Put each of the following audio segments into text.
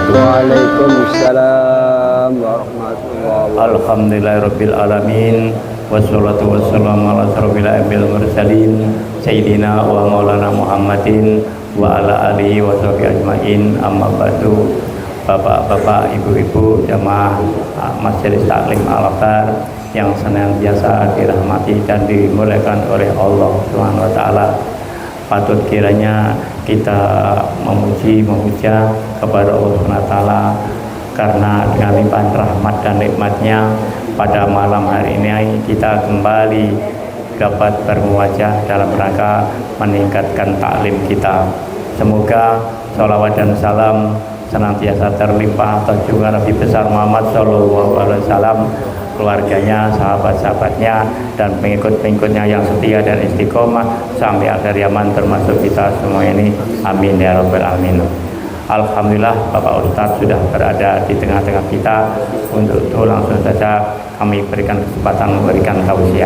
Waalaikumsalam warahmatullahi wabarakatuh. Alhamdulillahirabbil alamin wassalatu wassalamu ala asrofil anbiya'il mursalin sayyidina wa maulana Muhammadin wa ala alihi wa sahbihi ajmain. Amma ba'du. Bapak-bapak, ibu-ibu jamaah Majelis Taklim Al-Akbar yang senantiasa dirahmati dan dimuliakan oleh Allah Subhanahu wa taala. Patut kiranya kita memuja kepada Allah Subhanahu wa taala karena dengan limpahan rahmat dan nikmatnya pada malam hari ini kita kembali dapat bermuajah dalam rangka meningkatkan taklim kita. Semoga sholawat dan salam senantiasa terlimpah atas junjungan Nabi besar Muhammad SAW, keluarganya, sahabat-sahabatnya, dan pengikut-pengikutnya yang setia dan istiqomah sampai akhir zaman, termasuk kita semua ini. Amin ya rabbal alamin. Alhamdulillah Bapak Ustadz sudah berada di tengah-tengah kita. Untuk itu langsung saja kami berikan kesempatan memberikan tausiah.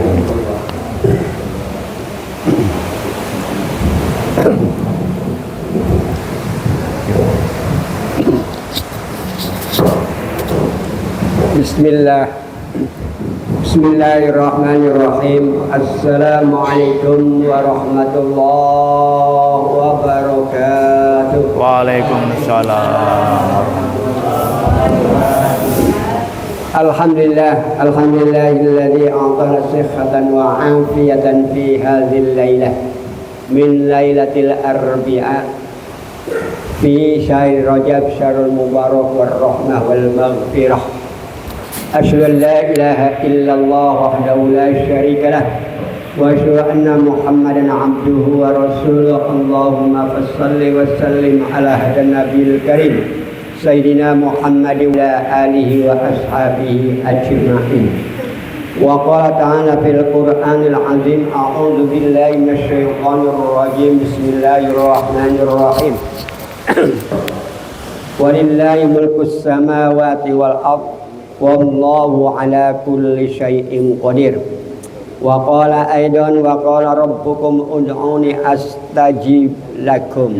Bismillahirrahmanirrahim. Assalamualaikum warahmatullahi wabarakatuh. Waalaikumsalam. Alhamdulillahilladzi a'tana sihhatan wa 'afiyatan fi hadhil lailah min lailatil arbi'a fi syahr Rajab syahrul mubarak war rahmah wal maghfirah. Asyhadu an la ilaha illallah wahdahu la syarika lah wa asyhadu anna Muhammadan 'abduhu wa rasuluh. Allahumma shalli wa sallim ala hadan nabiyil karim sayyidina Muhammad wa alihi wa ashabihi ajma'in. Wa qala ta'ala fil Qur'anil 'azim a'udzu billahi minasy syaithanir rajim. Bismillahirrahmanirrahim. Walillahi mulkus samawati wal ardh wallahu ala kulli syai'in qadir. Wa qala aidan wa qala rabbukum ud'uni astajib lakum.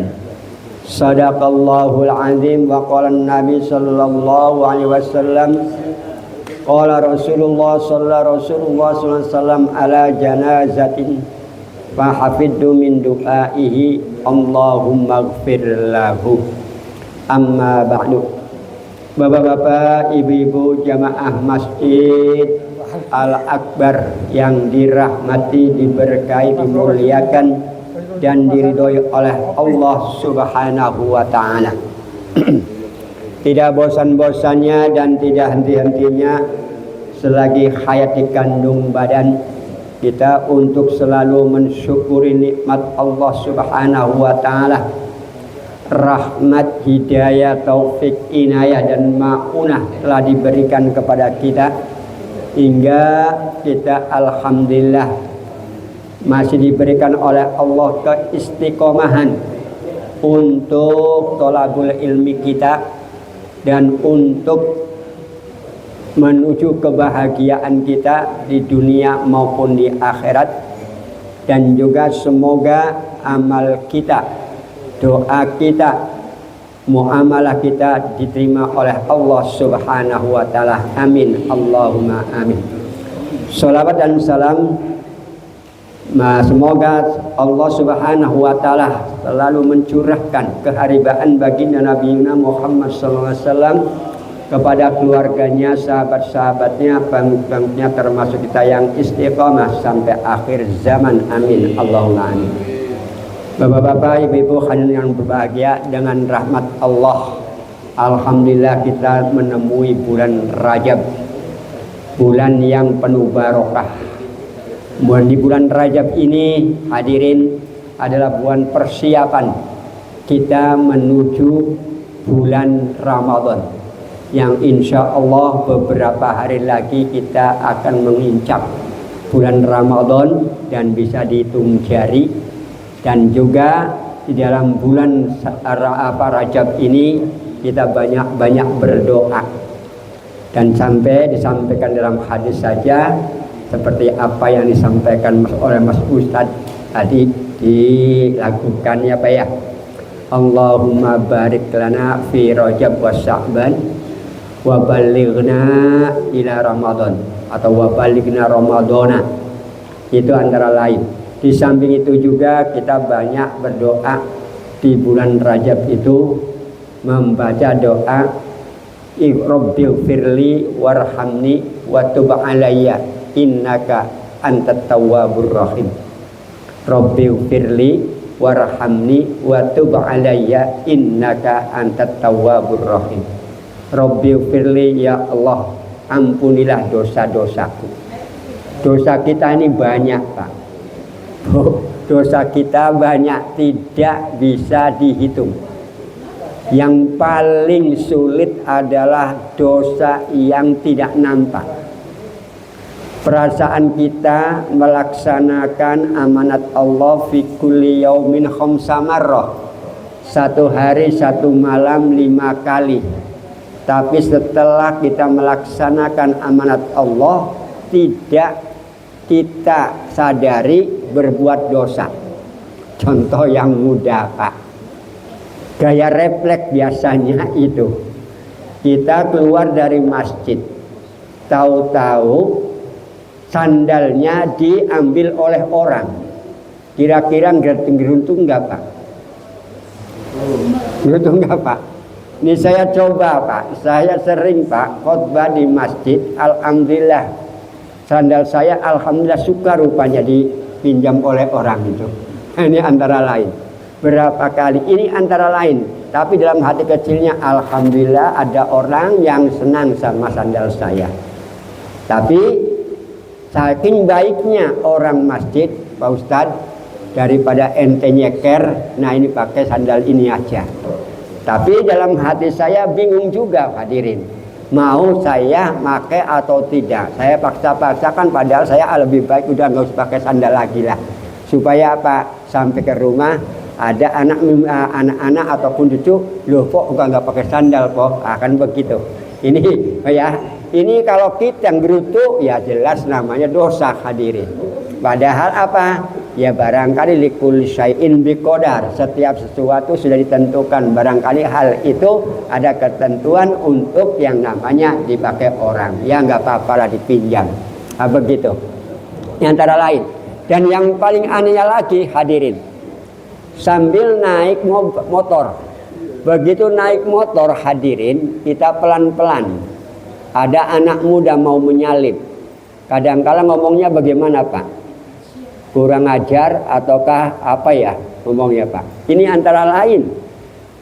Sadaqallahul azim. Wa qala an-nabi sallallahu alaihi wasallam qala Rasulullah sallallahu alaihi wasallam ala janazatin fa hafidhu min du'aihi Allahumma ighfir lahu. Amma ba'du. Bapak-bapak, ibu-ibu jamaah Masjid Al-Akbar yang dirahmati, diberkahi, dimuliakan dan diridhoi oleh Allah Subhanahu wa taala. Tidak bosan-bosannya dan tidak henti-hentinya selagi hayat di kandung badan kita untuk selalu mensyukuri nikmat Allah Subhanahu wa taala. Rahmat, hidayah, taufik, inayah dan ma'unah telah diberikan kepada kita hingga kita alhamdulillah masih diberikan oleh Allah keistiqomahan untuk thalabul ilmi kita dan untuk menuju kebahagiaan kita di dunia maupun di akhirat. Dan juga semoga amal kita, doa kita, muamalah kita diterima oleh Allah Subhanahu wa taala. Amin. Allahumma amin. Shalawat dan salam semoga Allah Subhanahu wa taala selalu mencurahkan keharibaan baginda Nabi Muhammad sallallahu alaihi wasallam kepada keluarganya, sahabat-sahabatnya, pengikutnya, termasuk kita yang istiqamah sampai akhir zaman. Amin. Allahumma amin. Bapak-bapak, ibu-ibu hadirin yang berbahagia, dengan rahmat Allah alhamdulillah kita menemui bulan Rajab, bulan yang penuh barokah. Di bulan Rajab ini hadirin adalah bulan persiapan kita menuju bulan Ramadan yang insya Allah beberapa hari lagi kita akan menginjak bulan Ramadan dan bisa dihitung jari. Dan juga di dalam bulan Rajab ini kita banyak-banyak berdoa. Dan sampai disampaikan dalam hadis saja seperti apa yang disampaikan oleh Mas Ustadz tadi dilakukan ya Pak ya. Allahumma barik lana fi Rajab wa Sya'ban wa balighna ila Ramadan atau wa balighna Ramadana. Itu antara lain. Di samping itu juga kita banyak berdoa di bulan Rajab itu, membaca doa Rabbighfirli warhamni wa tub alayya innaka antat tawwabur rahim. Rabbighfirli warhamni wa tub alayya innaka antat tawwabur rahim. Rabbighfirli, ya Allah, ampunilah dosa-dosaku. Dosa kita ini banyak, Pak. Dosa kita banyak, tidak bisa dihitung. Yang paling sulit adalah dosa yang tidak nampak. Perasaan kita melaksanakan amanat Allah fi kulli yaumin khamsa marrah. Satu hari satu malam 5 kali. Tapi setelah kita melaksanakan amanat Allah, tidak kita sadari berbuat dosa. Contoh yang mudah, Pak. Gaya refleks biasanya itu. Kita keluar dari masjid, tahu-tahu sandalnya diambil oleh orang. Kira-kira geruntung nggak, Pak? Geruntung nggak, Pak? Ini saya coba, Pak. Saya sering, Pak, khotbah di masjid. Alhamdulillah, sandal saya alhamdulillah suka rupanya dipinjam oleh orang itu. Ini antara lain. Berapa kali ini antara lain. Tapi dalam hati kecilnya alhamdulillah ada orang yang senang sama sandal saya. Tapi saking baiknya orang masjid, Pak Ustadz, daripada ente nyeker, nah ini pakai sandal ini aja. Tapi dalam hati saya bingung juga, hadirin. Mau saya pakai atau tidak? Saya paksa-paksakan, padahal saya lebih baik udah nggak usah pakai sandal lagi lah. Supaya apa? Sampai ke rumah ada anak-anak ataupun cucu, loh kok nggak pakai sandal kok? Akan begitu. Ini ya, ini kalau kita yang gerutu ya jelas namanya dosa, hadirin. Padahal apa? Ya barangkali likul syai'in biqadar. Setiap sesuatu sudah ditentukan. Barangkali hal itu ada ketentuan untuk yang namanya dipakai orang. Ya nggak apa-apa lah dipinjam. Nah, begitu. Yang antara lain. Dan yang paling anehnya lagi, hadirin, sambil naik motor. Begitu naik motor, hadirin, kita pelan-pelan. Ada anak muda mau menyalip. Kadang-kala ngomongnya bagaimana, Pak? Kurang ajar ataukah apa ya ngomongnya, Pak? Ini antara lain.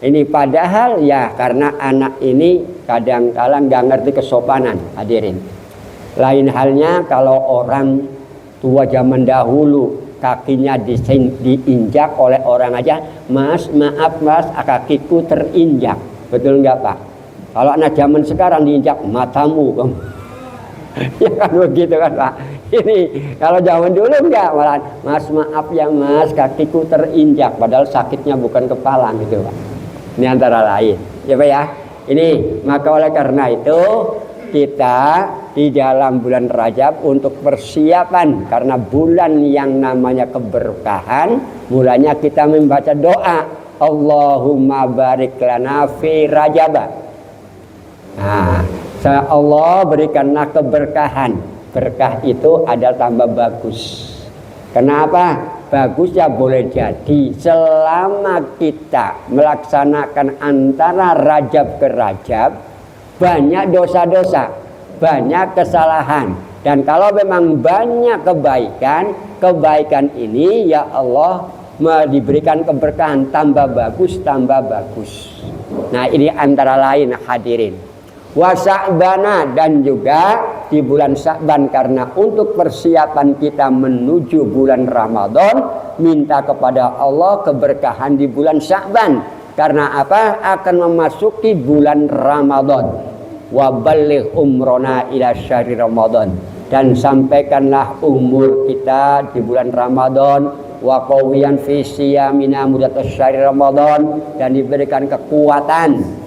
Ini padahal ya karena anak ini kadang-kala nggak ngerti kesopanan, hadirin. Lain halnya kalau orang tua zaman dahulu kakinya diinjak oleh orang aja, Mas, maaf Mas, kakiku terinjak. Betul nggak, Pak? Kalau anak zaman sekarang diinjak matamu, ya kan begitu kan, Pak? Ini kalau zaman dulu enggak, malah Mas maaf ya Mas, kakiku terinjak, padahal sakitnya bukan kepala gitu, Pak. Ini antara lain, ya Pak ya. Ini maka oleh karena itu kita di dalam bulan Rajab untuk persiapan karena bulan yang namanya keberkahan, mulanya kita membaca doa Allahumma barik lana fi Rajab. Nah, Allah berikanlah keberkahan. Berkah itu adalah tambah bagus. Kenapa? Bagus ya boleh jadi selama kita melaksanakan antara Rajab ke Rajab banyak dosa-dosa, banyak kesalahan. Dan kalau memang banyak kebaikan, kebaikan ini ya Allah diberikan keberkahan tambah bagus, tambah bagus. Nah ini antara lain, hadirin. Wa Sya'bana, dan juga di bulan Sya'ban karena untuk persiapan kita menuju bulan Ramadan, minta kepada Allah keberkahan di bulan Sya'ban. Karena apa? Akan memasuki bulan Ramadan. Wa balligh umrona ila syahri Ramadan, dan sampaikanlah umur kita di bulan Ramadan. Wa qawiyan fi siyamina mudatus syahri Ramadan, dan diberikan kekuatan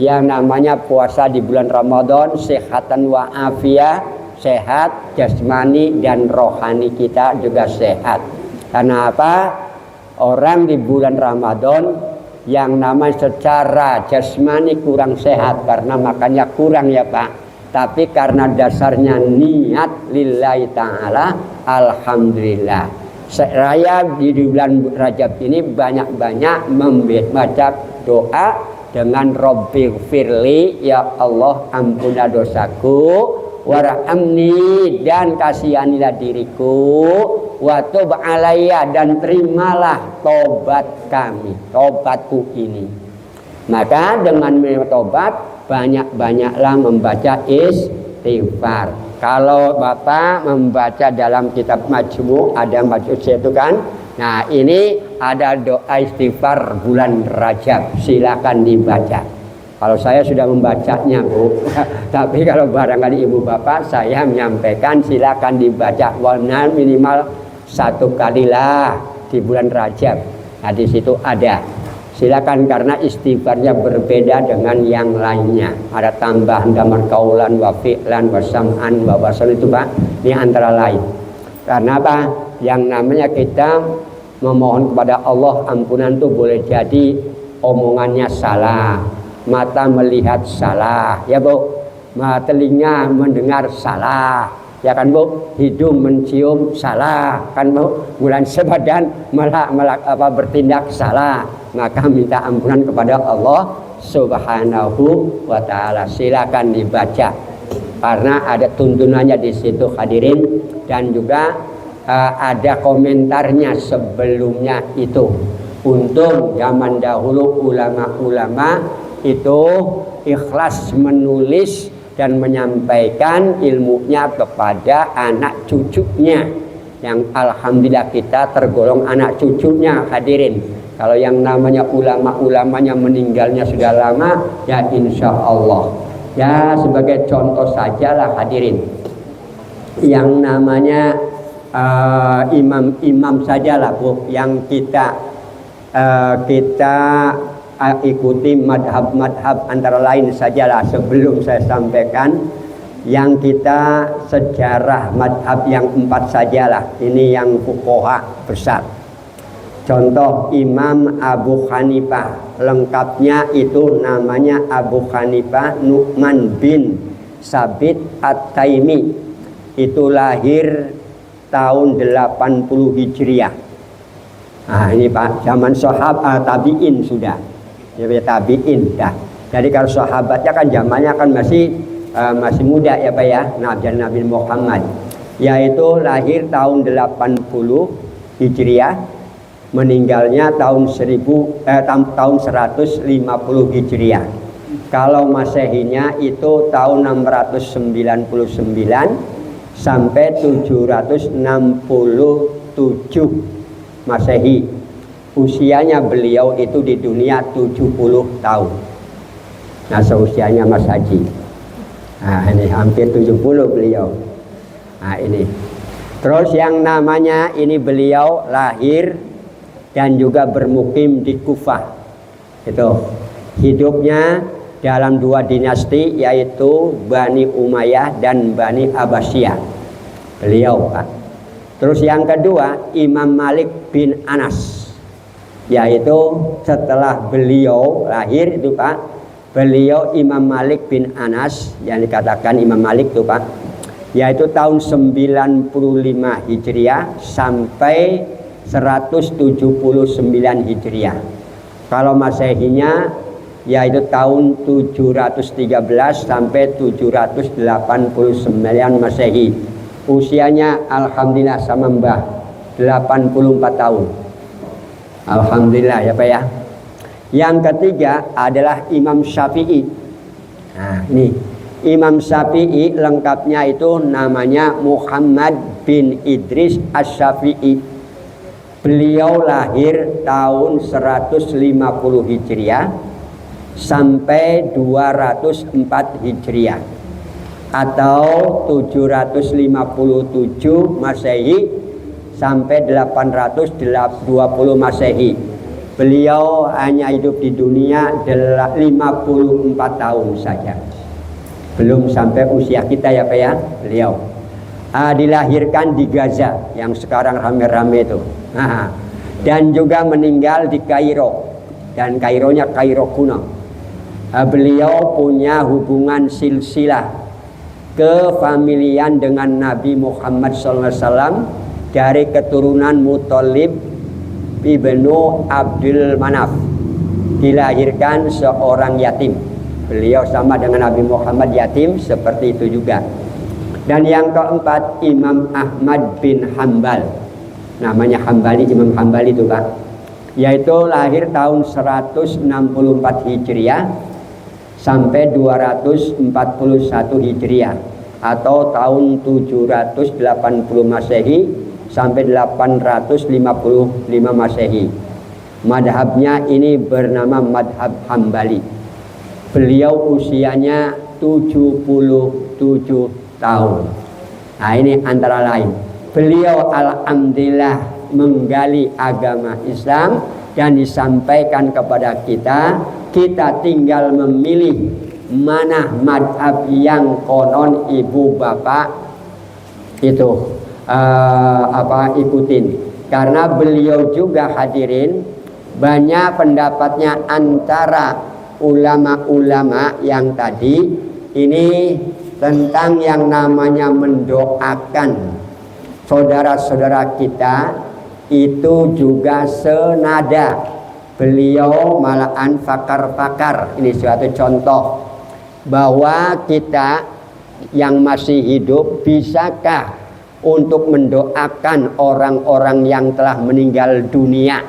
yang namanya puasa di bulan Ramadan, sehatan wa afiyah, sehat jasmani dan rohani kita juga sehat. Karena apa? Orang di bulan Ramadan yang nama secara jasmani kurang sehat karena makannya kurang ya Pak, tapi karena dasarnya niat lillahi ta'ala, alhamdulillah. Saya di bulan Rajab ini banyak-banyak membaca doa dengan Rabbighfirli, ya Allah ampuna dosaku, warhamni dan kasihanilah diriku, wa tub alayya dan terimalah tobat kami, tobatku ini. Maka dengan tobat banyak-banyaklah membaca istighfar. Kalau Bapak membaca dalam kitab Majmu' ada Majmu' itu kan. Nah, ini ada doa istighfar bulan Rajab, silakan dibaca. Kalau saya sudah membacanya Bu, tapi kalau barangkali Ibu Bapak saya menyampaikan silakan dibaca warna minimal 1 kalilah di bulan Rajab. Nah, di situ ada. Silakan karena istighfarnya berbeda dengan yang lainnya. Ada tambahan damar kaulan wa fi'lan wa sam'an wa basan itu Pak. Ini antara lain. Karena apa? Yang namanya kita memohon kepada Allah ampunan itu boleh jadi omongannya salah, mata melihat salah, ya Bu, telinga mendengar salah, ya kan Bu, hidung mencium salah, kan Bu, bulan sebadan bertindak salah, maka minta ampunan kepada Allah Subhanahu wa Ta'ala. Silakan dibaca karena ada tuntunannya di situ hadirin, dan juga ada komentarnya sebelumnya itu. Untung zaman dahulu ulama-ulama itu ikhlas menulis dan menyampaikan ilmunya kepada anak cucunya, yang alhamdulillah kita tergolong anak cucunya hadirin. Kalau yang namanya ulama-ulamanya meninggalnya sudah lama, ya insya Allah. Ya sebagai contoh sajalah hadirin, yang namanya imam-imam sajalah Bu, yang kita ikuti madhab-madhab antara lain sajalah. Sebelum saya sampaikan yang kita sejarah madhab yang 4 sajalah, ini yang fuqaha besar. Contoh Imam Abu Hanifah, lengkapnya itu namanya Abu Hanifah Nu'man bin Sabit At-Taimi, itu lahir tahun 80 Hijriah. Nah ini Pak, zaman sahabat tabi'in sudah, ya tabi'in dah. Jadi kalau sahabatnya kan zamannya kan masih muda ya Pak ya, Nabi Muhammad, yaitu lahir tahun 80 Hijriah, meninggalnya tahun 150 Hijriah. Kalau Masehinya itu tahun 699 sampai 767 Masehi. Usianya beliau itu di dunia 70 tahun. Nah, seusianya Mas Haji. Nah, ini hampir 70 beliau. Nah, ini. Terus yang namanya ini beliau lahir dan juga bermukim di Kufah. Itu hidupnya dalam 2 dinasti, yaitu Bani Umayyah dan Bani Abbasiyah. Beliau Pak. Terus yang kedua Imam Malik bin Anas, yaitu setelah beliau lahir itu Pak, beliau Imam Malik bin Anas, yang dikatakan Imam Malik itu Pak, yaitu tahun 95 Hijriah sampai 179 Hijriah. Kalau Masehinya yaitu tahun 713 sampai 789 Masehi. Usianya alhamdulillah sama Mbah 84 tahun. Alhamdulillah ya Pak ya. Yang ketiga adalah Imam Syafi'i. Nah, ini Imam Syafi'i lengkapnya itu namanya Muhammad bin Idris Asy-Syafi'i. Beliau lahir tahun 150 Hijriah sampai 204 Hijriah atau 757 Masehi sampai 820 Masehi. Beliau hanya hidup di dunia 54 tahun saja. Belum sampai usia kita ya Pak ya. Beliau dilahirkan di Gaza yang sekarang rame-rame itu. Dan juga meninggal di Kairo. dan Kaironya Kairo kuno. Beliau punya hubungan silsilah kefamilian dengan Nabi Muhammad SAW dari keturunan Muthalib ibnu Abdul Manaf. Dilahirkan seorang yatim. Beliau sama dengan Nabi Muhammad yatim seperti itu juga. Dan yang keempat Imam Ahmad bin Hambal. Namanya Hambali, Imam Hambali itu Pak. Yaitu lahir tahun 164 Hijriah sampai 241 Hijriah atau tahun 780 Masehi sampai 855 Masehi. Madhabnya ini bernama Madhab Hambali. Beliau usianya 77 tahun. Nah ini antara lain. Beliau alhamdulillah menggali agama Islam dan disampaikan kepada kita. Kita tinggal memilih mana madhab yang konon ibu bapak itu ikutin. Karena beliau juga hadirin banyak pendapatnya antara ulama-ulama yang tadi ini tentang yang namanya mendoakan saudara-saudara kita itu juga senada. Beliau malahan fakar-fakar. Ini suatu contoh bahwa kita yang masih hidup bisakah untuk mendoakan orang-orang yang telah meninggal dunia,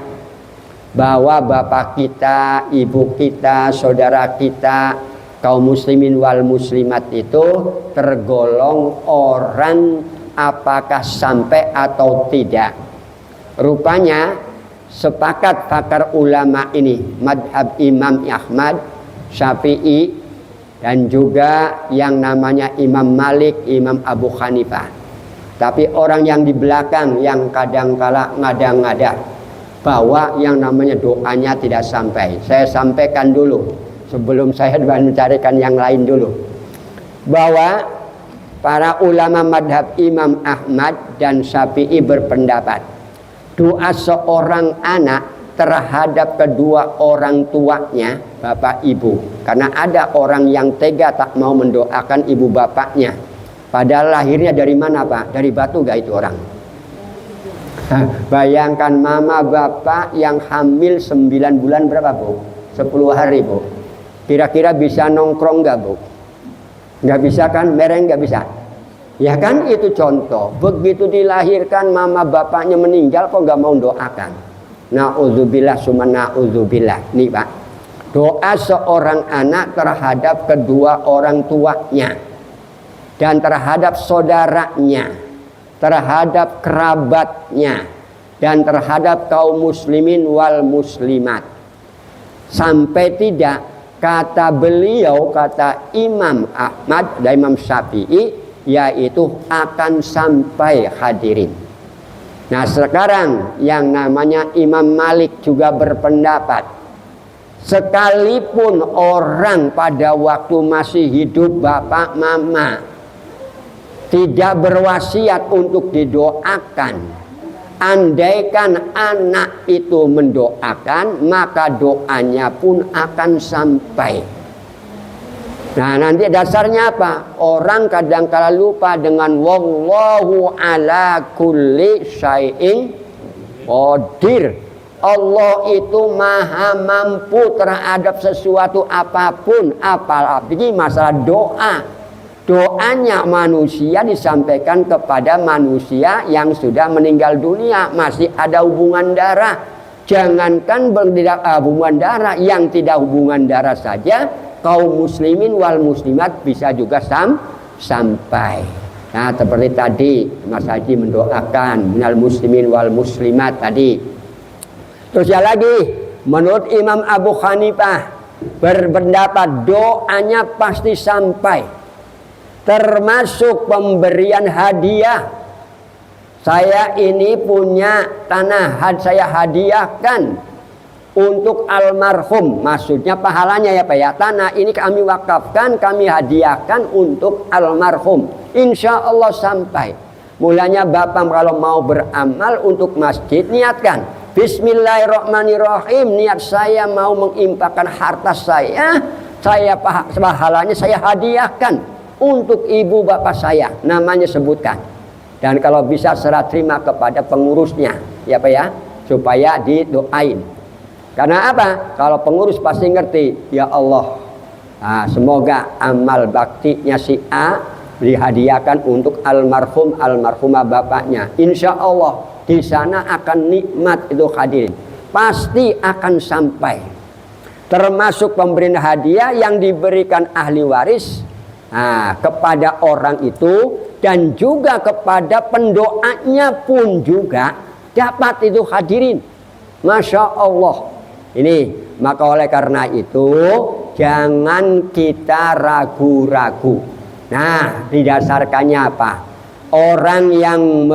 bahwa bapak kita, ibu kita, saudara kita, kaum muslimin wal muslimat itu tergolong orang apakah sampai atau tidak. Rupanya sepakat pakar ulama ini, madhab Imam Ahmad, Syafi'i, dan juga yang namanya Imam Malik, Imam Abu Hanifah. Tapi orang yang di belakang yang kadang-kala ngada-ngada bahwa yang namanya doanya tidak sampai. Saya sampaikan dulu sebelum saya mencarikan yang lain dulu, bahwa para ulama madhab Imam Ahmad dan Syafi'i berpendapat doa seorang anak terhadap kedua orang tuanya, bapak ibu, karena ada orang yang tega tak mau mendoakan ibu bapaknya, padahal lahirnya dari mana Pak? Dari batu gak itu orang? Bayangkan mama bapak yang hamil 9 bulan berapa Bu? 10 hari Bu. Kira-kira bisa nongkrong gak Bu? Gak bisa kan? Mereng gak bisa? Ya kan itu contoh. Begitu dilahirkan mama bapaknya meninggal kok gak mau doakan. Na'udzubillah summa na'udzubillah. Nih Pak, doa seorang anak terhadap kedua orang tuanya dan terhadap saudaranya, terhadap kerabatnya, dan terhadap kaum muslimin wal muslimat. Sampai tidak, kata beliau, kata Imam Ahmad dan Imam Syafi'i, yaitu akan sampai hadirin. Nah sekarang yang namanya Imam Malik juga berpendapat, sekalipun orang pada waktu masih hidup bapak mama tidak berwasiat untuk didoakan, andaikan anak itu mendoakan, maka doanya pun akan sampai. Nah nanti dasarnya apa? Orang kadang-kala lupa dengan wallahu ala kulli syai'in qadir. Allah itu maha mampu terhadap sesuatu apapun, apalagi masalah doa. Doanya manusia disampaikan kepada manusia yang sudah meninggal dunia, masih ada hubungan darah. Jangankan hubungan darah, yang tidak hubungan darah saja kaum muslimin wal muslimat bisa juga sampai. Nah seperti tadi Mas Haji mendoakan minal muslimin wal muslimat tadi. Terus ya lagi, menurut Imam Abu Hanifah berpendapat doanya pasti sampai, termasuk pemberian hadiah. Saya ini punya tanah, saya hadiahkan untuk almarhum, maksudnya pahalanya ya Pak ya, tanah ini kami wakafkan, kami hadiahkan untuk almarhum, insya Allah sampai. Mulanya Bapak kalau mau beramal untuk masjid, niatkan Bismillahirrahmanirrahim, niat saya mau menginfakkan harta saya pahalanya saya hadiahkan untuk ibu bapak saya, namanya sebutkan. Dan kalau bisa serah terima kepada pengurusnya, ya Pak ya, supaya didoain. Karena apa? Kalau pengurus pasti ngerti, ya Allah, semoga amal baktinya si A dihadiahkan untuk almarhum almarhumah bapaknya. Insya Allah di sana akan nikmat itu hadirin, pasti akan sampai. Termasuk pemberian hadiah yang diberikan ahli waris kepada orang itu, dan juga kepada pendoanya pun juga dapat itu hadirin. Masya Allah. Ini maka oleh karena itu jangan kita ragu-ragu. Nah, didasarkannya apa? Orang yang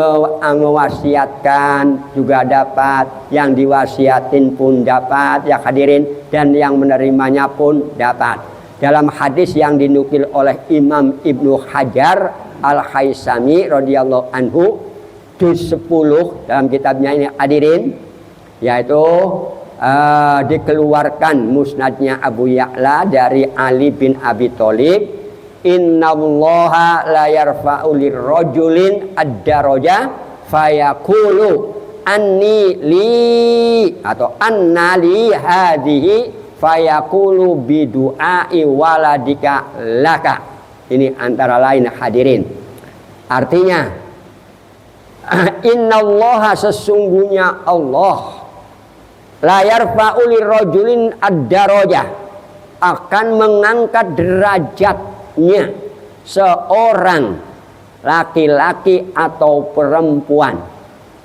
mewasiatkan juga dapat, yang diwasiatin pun dapat ya hadirin, dan yang menerimanya pun dapat. Dalam hadis yang dinukil oleh Imam Ibnu Hajar Al-Haisami radhiyallahu anhu, juz 10 dalam kitabnya ini hadirin, yaitu dikeluarkan musnadnya Abu Ya'la dari Ali bin Abi Thalib, innallaha la yarfa'u lirrajulin ad-daraja fayaqulu anni li atau anna li hadhihi fayaqulu bidu'ai waladika laka. Ini antara lain hadirin. Artinya innallaha, sesungguhnya Allah, la yarfa'u lirrajulin ad-daraja, akan mengangkat derajatnya seorang laki-laki atau perempuan.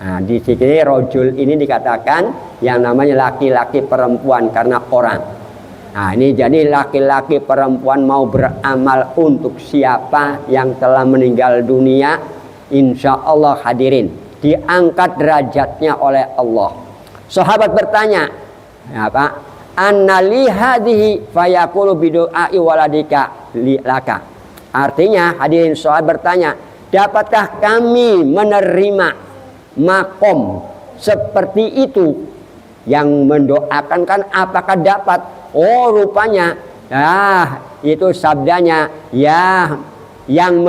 Nah, di sini rojul ini dikatakan yang namanya laki-laki perempuan karena orang. Nah, ini jadi laki-laki perempuan mau beramal untuk siapa yang telah meninggal dunia, insya Allah hadirin diangkat derajatnya oleh Allah. Sahabat bertanya, apa? Anna li hadhihi fayaqulu bidu'ai waladika laka. Artinya hadirin, sahabat bertanya, dapatkah kami menerima makom seperti itu yang mendoakan? Kan apakah dapat? Oh, rupanya itu sabdanya ya, yang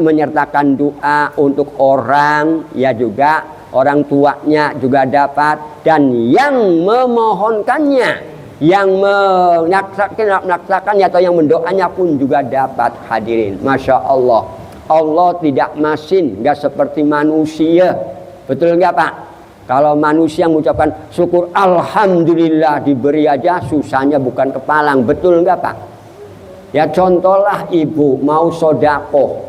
menyertakan doa untuk orang, ya juga orang tuanya juga dapat, dan yang memohonkannya, yang menaksakannya atau yang mendoanya pun juga dapat hadirin. Masya Allah, Allah tidak masin, nggak seperti manusia. Betul nggak Pak? Kalau manusia mengucapkan syukur alhamdulillah diberi aja, susahnya bukan kepalang. Betul nggak Pak? Ya contohlah ibu mau sodako,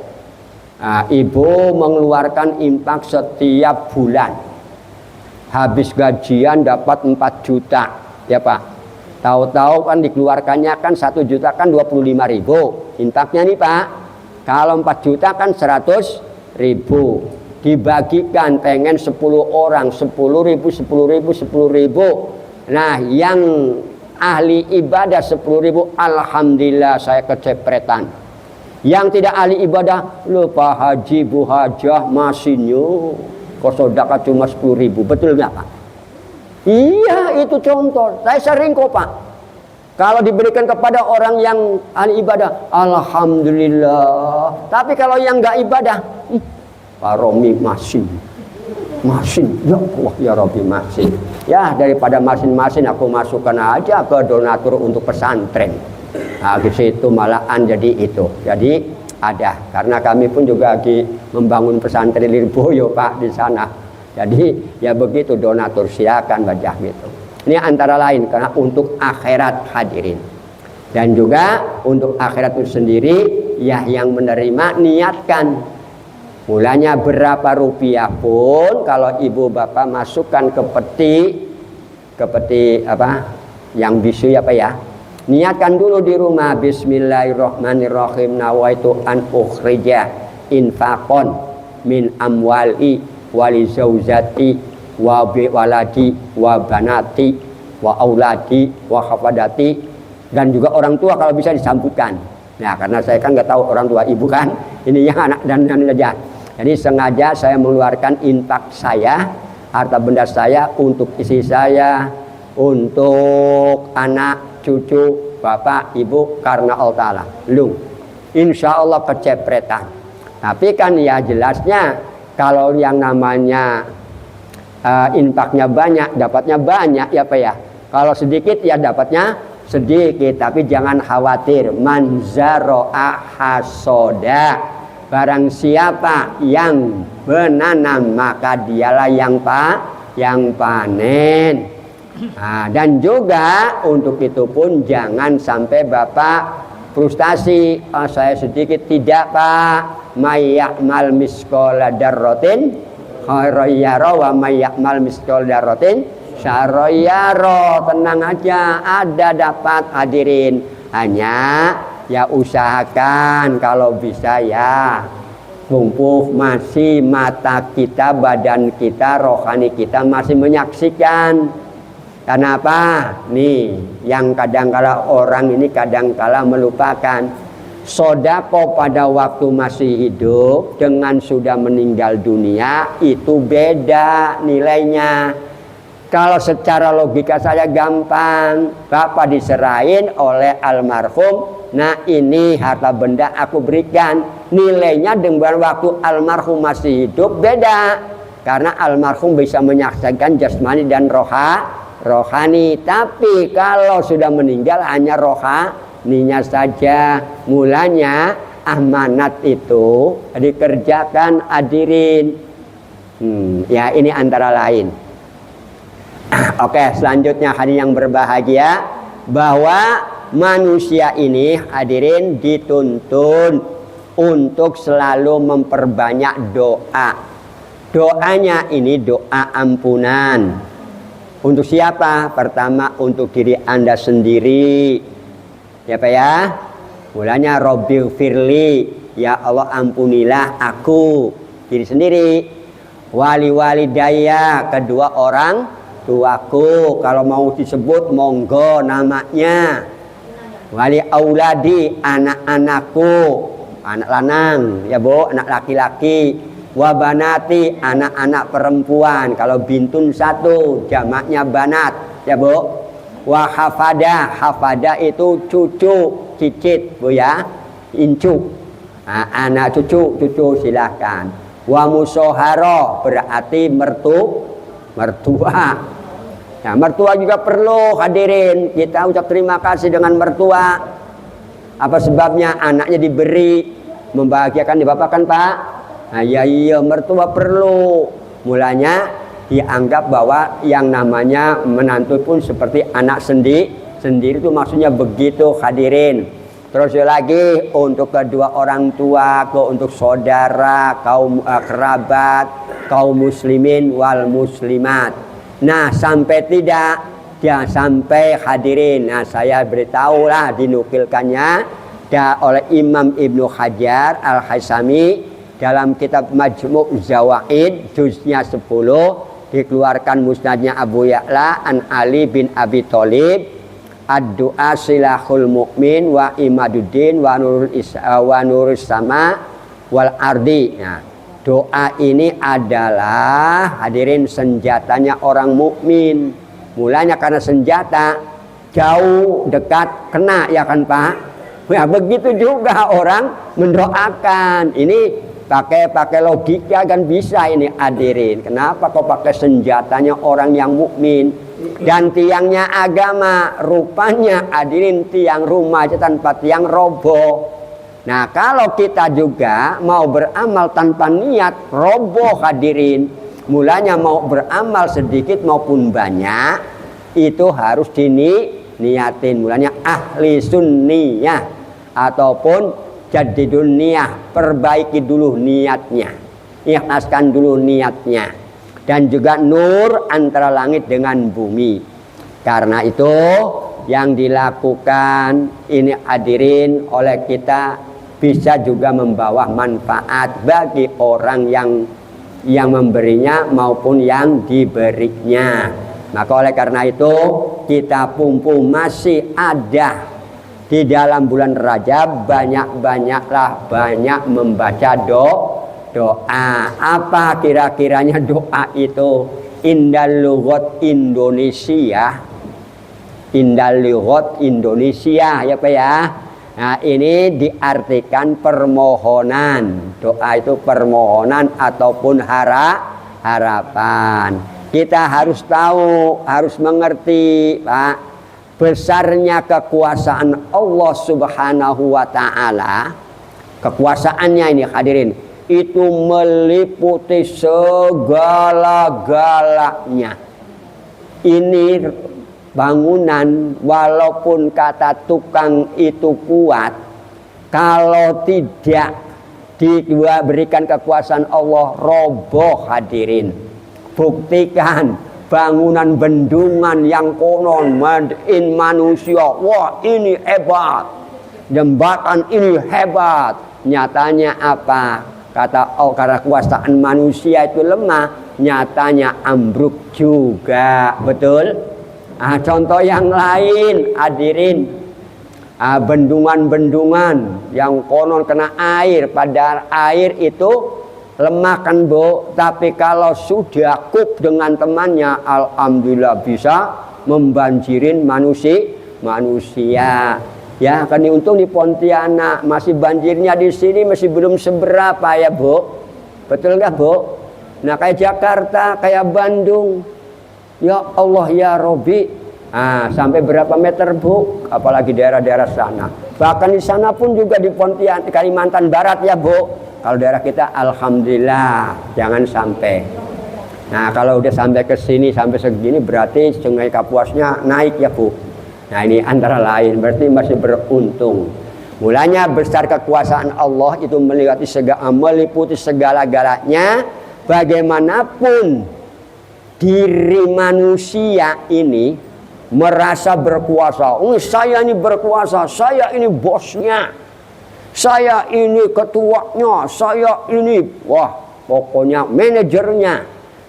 ibu mengeluarkan infak setiap bulan, habis gajian dapat 4 juta, ya Pak. Tahu-tahu kan dikeluarkannya kan 1 juta kan 25.000 infaknya nih Pak. Kalau 4 juta kan 100.000, dibagikan pengen 10 orang 10.000. Nah, yang ahli ibadah 10.000, alhamdulillah saya kecepretan. Yang tidak ahli ibadah, lu Pak Haji Bu Hajah masinyo kok sedekah cuma 10.000. Betul nggak Pak? Iya, itu contoh. Saya sering kok Pak, kalau diberikan kepada orang yang ahli ibadah, alhamdulillah. Tapi kalau yang nggak ibadah, Pak Romi masin, ya Allah ya Rabbi masin. Ya daripada masin-masin aku masukkan aja ke donatur untuk pesantren. Nah, di situ malahan jadi itu. Jadi ada, karena kami pun juga lagi membangun pesantren Lirboyo Pak di sana. Jadi ya begitu, donatur silakan baca gitu. Ini antara lain karena untuk akhirat hadirin. Dan juga untuk akhirat itu sendiri, ya yang menerima niatkan. Mulanya berapa rupiah pun kalau ibu bapak masukkan ke peti apa yang bisu ya Pak ya. Niatkan dulu di rumah, bismillahirrahmanirrahim, nawaitu an ukhrija infaqon min amwali wali zaujati wa waladi wa banati wa auladi wa hafadati, dan juga orang tua kalau bisa disambutkan. Nah, karena saya kan nggak tahu orang tua ibu kan, ininya anak dan saja. Jadi sengaja saya mengeluarkan infak saya harta benda saya untuk istri saya, untuk anak cucu bapak ibu karena Allah Ta'ala. Belum, insya Allah kecepretan. Tapi kan ya jelasnya kalau yang namanya infaknya banyak, dapatnya banyak ya Pak ya. Kalau sedikit ya dapatnya sedikit. Tapi jangan khawatir. Man zaro'a hasoda, barang siapa yang menanam maka dialah yang panen. Nah, dan juga untuk itu pun jangan sampai Bapak frustasi. Saya sedikit, tidak Pak. Mayya'mal miskola darrotin khairoyaro wa mayya'mal miskola darrotin syaroyaro. Tenang aja, ada dapat hadirin. Hanya ya usahakan kalau bisa ya tumpuh masih mata kita, badan kita, rohani kita masih menyaksikan. Kenapa? Nih, yang kadangkala orang ini kadangkala melupakan. Sodako pada waktu masih hidup dengan sudah meninggal dunia itu beda nilainya. Kalau secara logika saya gampang, Bapak diserahin oleh almarhum, nah ini harta benda aku berikan. Nilainya dengan waktu almarhum masih hidup beda. Karena almarhum bisa menyaksikan jasmani dan rohani. Tapi kalau sudah meninggal hanya rohaninya saja. Mulanya amanat itu dikerjakan hadirin. Ya ini antara lain. Oke, selanjutnya hadirin yang berbahagia, bahwa manusia ini hadirin dituntun untuk selalu memperbanyak doa. Doanya ini doa ampunan. Untuk siapa? Pertama untuk diri Anda sendiri. Ya Pak ya. Mulanya Robbil firli, ya Allah ampunilah aku, diri sendiri. Wali walidaya, kedua orang tuaku, kalau mau disebut monggo namanya. Wali auladi, anak-anakku, anak lanang ya Bu, anak laki-laki. Wabanati, anak-anak perempuan, kalau bintun satu jamaknya banat ya Bu. Wahafada, hafada itu cucu, cicit Bu ya, incu. Nah, anak cucu silahkan. Wa musoharo berarti mertua. Nah, mertua juga perlu hadirin. Kita ucap terima kasih dengan mertua. Apa sebabnya? Anaknya diberi, membahagiakan di Bapak kan Pak? Nah iya mertua perlu. Mulanya dianggap bahwa yang namanya menantu pun seperti anak sendiri itu maksudnya begitu hadirin. Terus lagi untuk kedua orang tua, untuk saudara, kaum kerabat, kaum muslimin wal muslimat. Nah sampai tidak, ya sampai hadirin. Nah saya beritahulah dinukilkannya oleh Imam Ibnu Hajar Al-Haisami dalam kitab Majmu' Zawaid juznya 10, dikeluarkan musnadnya Abu Ya'la an Ali bin Abi Thalib. Ad-du'a silahul mu'min wa imaduddin wa nurus sama wal ardi. Nah, doa ini adalah hadirin senjatanya orang mukmin. Mulanya karena senjata jauh dekat kena ya kan Pak. Ya begitu juga orang mendoakan. Ini pakai logika kan bisa ini hadirin. Kenapa kok pakai senjatanya orang yang mukmin? Dan tiangnya agama, rupanya hadirin tiang rumah aja tanpa tiang roboh. Nah kalau kita juga mau beramal tanpa niat, roboh hadirin. Mulanya mau beramal sedikit maupun banyak, itu harus diniatin. Mulanya ahli sunniyah ataupun jadidun niyah, perbaiki dulu niatnya, ikhlaskan dulu niatnya. Dan juga nur antara langit dengan bumi. Karena itu yang dilakukan ini hadirin oleh kita bisa juga membawa manfaat bagi orang yang memberinya maupun yang diberinya. Maka oleh karena itu kita mumpung masih ada di dalam bulan Rajab, banyak-banyaklah membaca doa. Apa kira-kiranya doa itu? indal lughat Indonesia ya Pak ya. Nah ini diartikan permohonan. Doa itu permohonan ataupun harapan. Kita harus tahu, harus mengerti Pak, besarnya kekuasaan Allah Subhanahu wa ta'ala. Kekuasaannya ini hadirin, itu meliputi segala-galanya. Ini bangunan walaupun kata tukang itu kuat, kalau tidak diberikan kekuasaan Allah roboh hadirin. Buktikan bangunan bendungan yang konon made in manusia, wah ini hebat, jembatan ini hebat, nyatanya apa? Kata oh karena kekuasaan manusia itu lemah, nyatanya ambruk juga, betul? Contoh yang lain hadirin, bendungan-bendungan yang konon kena air, padahal air itu lemah kan Bu, tapi kalau sudah kup dengan temannya, alhamdulillah bisa membanjirin manusia. Ya kan untung di Pontianak masih banjirnya, di sini masih belum seberapa ya Bu, betul nggak Bu? Nah kayak Jakarta, kayak Bandung, ya Allah ya Robi, sampai berapa meter Bu? Apalagi daerah-daerah sana. Bahkan di sana pun juga di Pontianak, Kalimantan Barat ya Bu. Kalau daerah kita alhamdulillah jangan sampai. Nah kalau udah sampai ke sini sampai segini berarti Sungai Kapuasnya naik ya Bu. Nah ini antara lain berarti masih beruntung. Mulanya besar kekuasaan Allah itu meliputi segala-galanya. Bagaimanapun diri manusia ini merasa berkuasa. Oh, saya ini berkuasa, saya ini bosnya, saya ini ketuanya, saya ini wah pokoknya manajernya.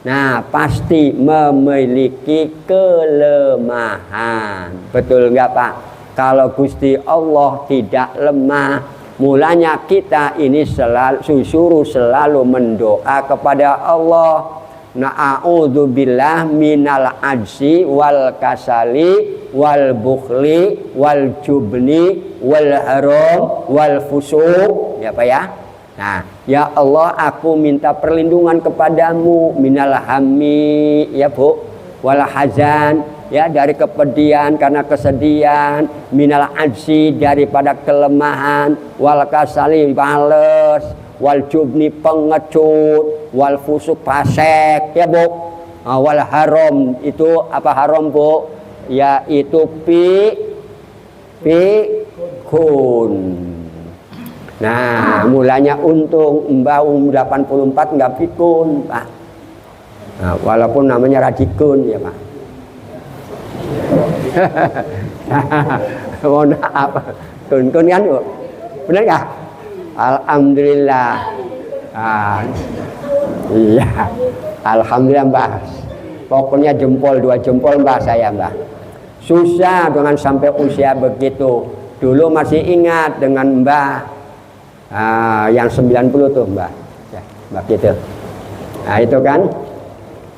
Nah pasti memiliki kelemahan, betul nggak Pak? Kalau Gusti Allah tidak lemah, mulanya kita ini selalu mendoa kepada Allah. Na'udzubillah minal ajzi wal kasali wal bukhli wal jubni wal haram wal fusuq ya Pak ya. Nah, ya Allah aku minta perlindungan kepadamu minal hammi ya Bu, wal hazan ya dari kepedihan karena kesedihan, minal ajzi daripada kelemahan, wal kasali males, wal jubni pengecut, wal fusuk fasek ya Bu. Wal haram itu apa haram Bu? Yaitu pikun. Nah, mulanya untung Mbah 84 nggak pikun, Pak. Nah, walaupun namanya radikun ya, Pak. Mohon maaf. Kun kan, Bu? Benar nggak? Alhamdulillah. Iya. Alhamdulillah, Mbah. Pokoknya jempol, 2 jempol Mbah saya, Mbah. Susah dengan sampai usia begitu. Dulu masih ingat dengan Mbah. Yang 90 tuh Mbah ya, Mbah gitu. Nah itu kan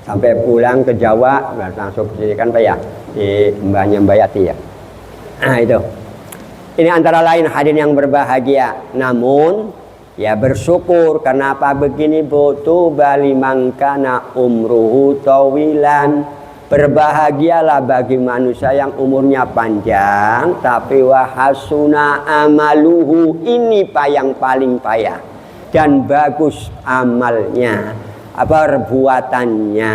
sampai pulang ke Jawa langsung ke sini kan Pak ya, di Mbahnya Mbah Yati ya. Nah itu ini antara lain hadirin yang berbahagia. Namun ya bersyukur kenapa begini Bu, tuba liman kana umruhu tawilan. Berbahagialah bagi manusia yang umurnya panjang tapi wahasuna amaluhu, ini Pak yang paling payah, dan bagus amalnya, perbuatannya.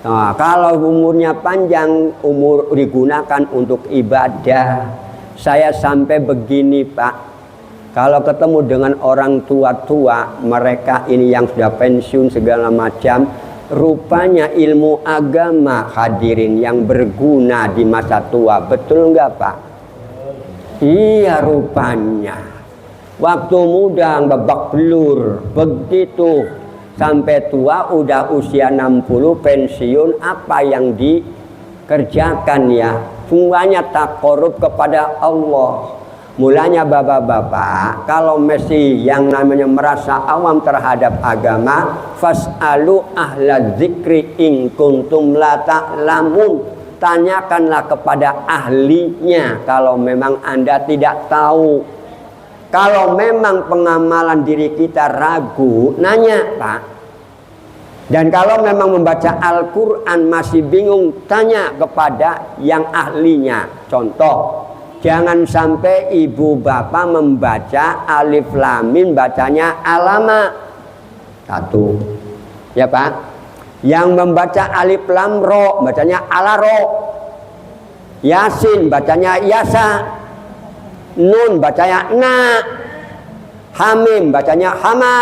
Nah, kalau umurnya panjang, umur digunakan untuk ibadah. Saya sampai begini Pak, kalau ketemu dengan orang tua-tua, mereka ini yang sudah pensiun segala macam, rupanya ilmu agama hadirin yang berguna di masa tua, betul nggak Pak? Iya rupanya. Waktu muda babak belur, begitu sampai tua udah usia 60 pensiun, apa yang dikerjakan ya? Semuanya takarub kepada Allah. Mulanya bapak-bapak, kalau masih yang namanya merasa awam terhadap agama, fas'alu ahla dzikri in kuntum la ta'lamun. Tanyakanlah kepada ahlinya kalau memang Anda tidak tahu. Kalau memang pengamalan diri kita ragu, nanya, Pak. Dan kalau memang membaca Al-Quran masih bingung, tanya kepada yang ahlinya. Contoh, jangan sampai ibu bapak membaca alif lam mim bacanya alama. Satu. Ya Pak. Yang membaca alif lam ro bacanya alaro. Yasin bacanya yasa. Nun bacanya na. Hamim bacanya hama.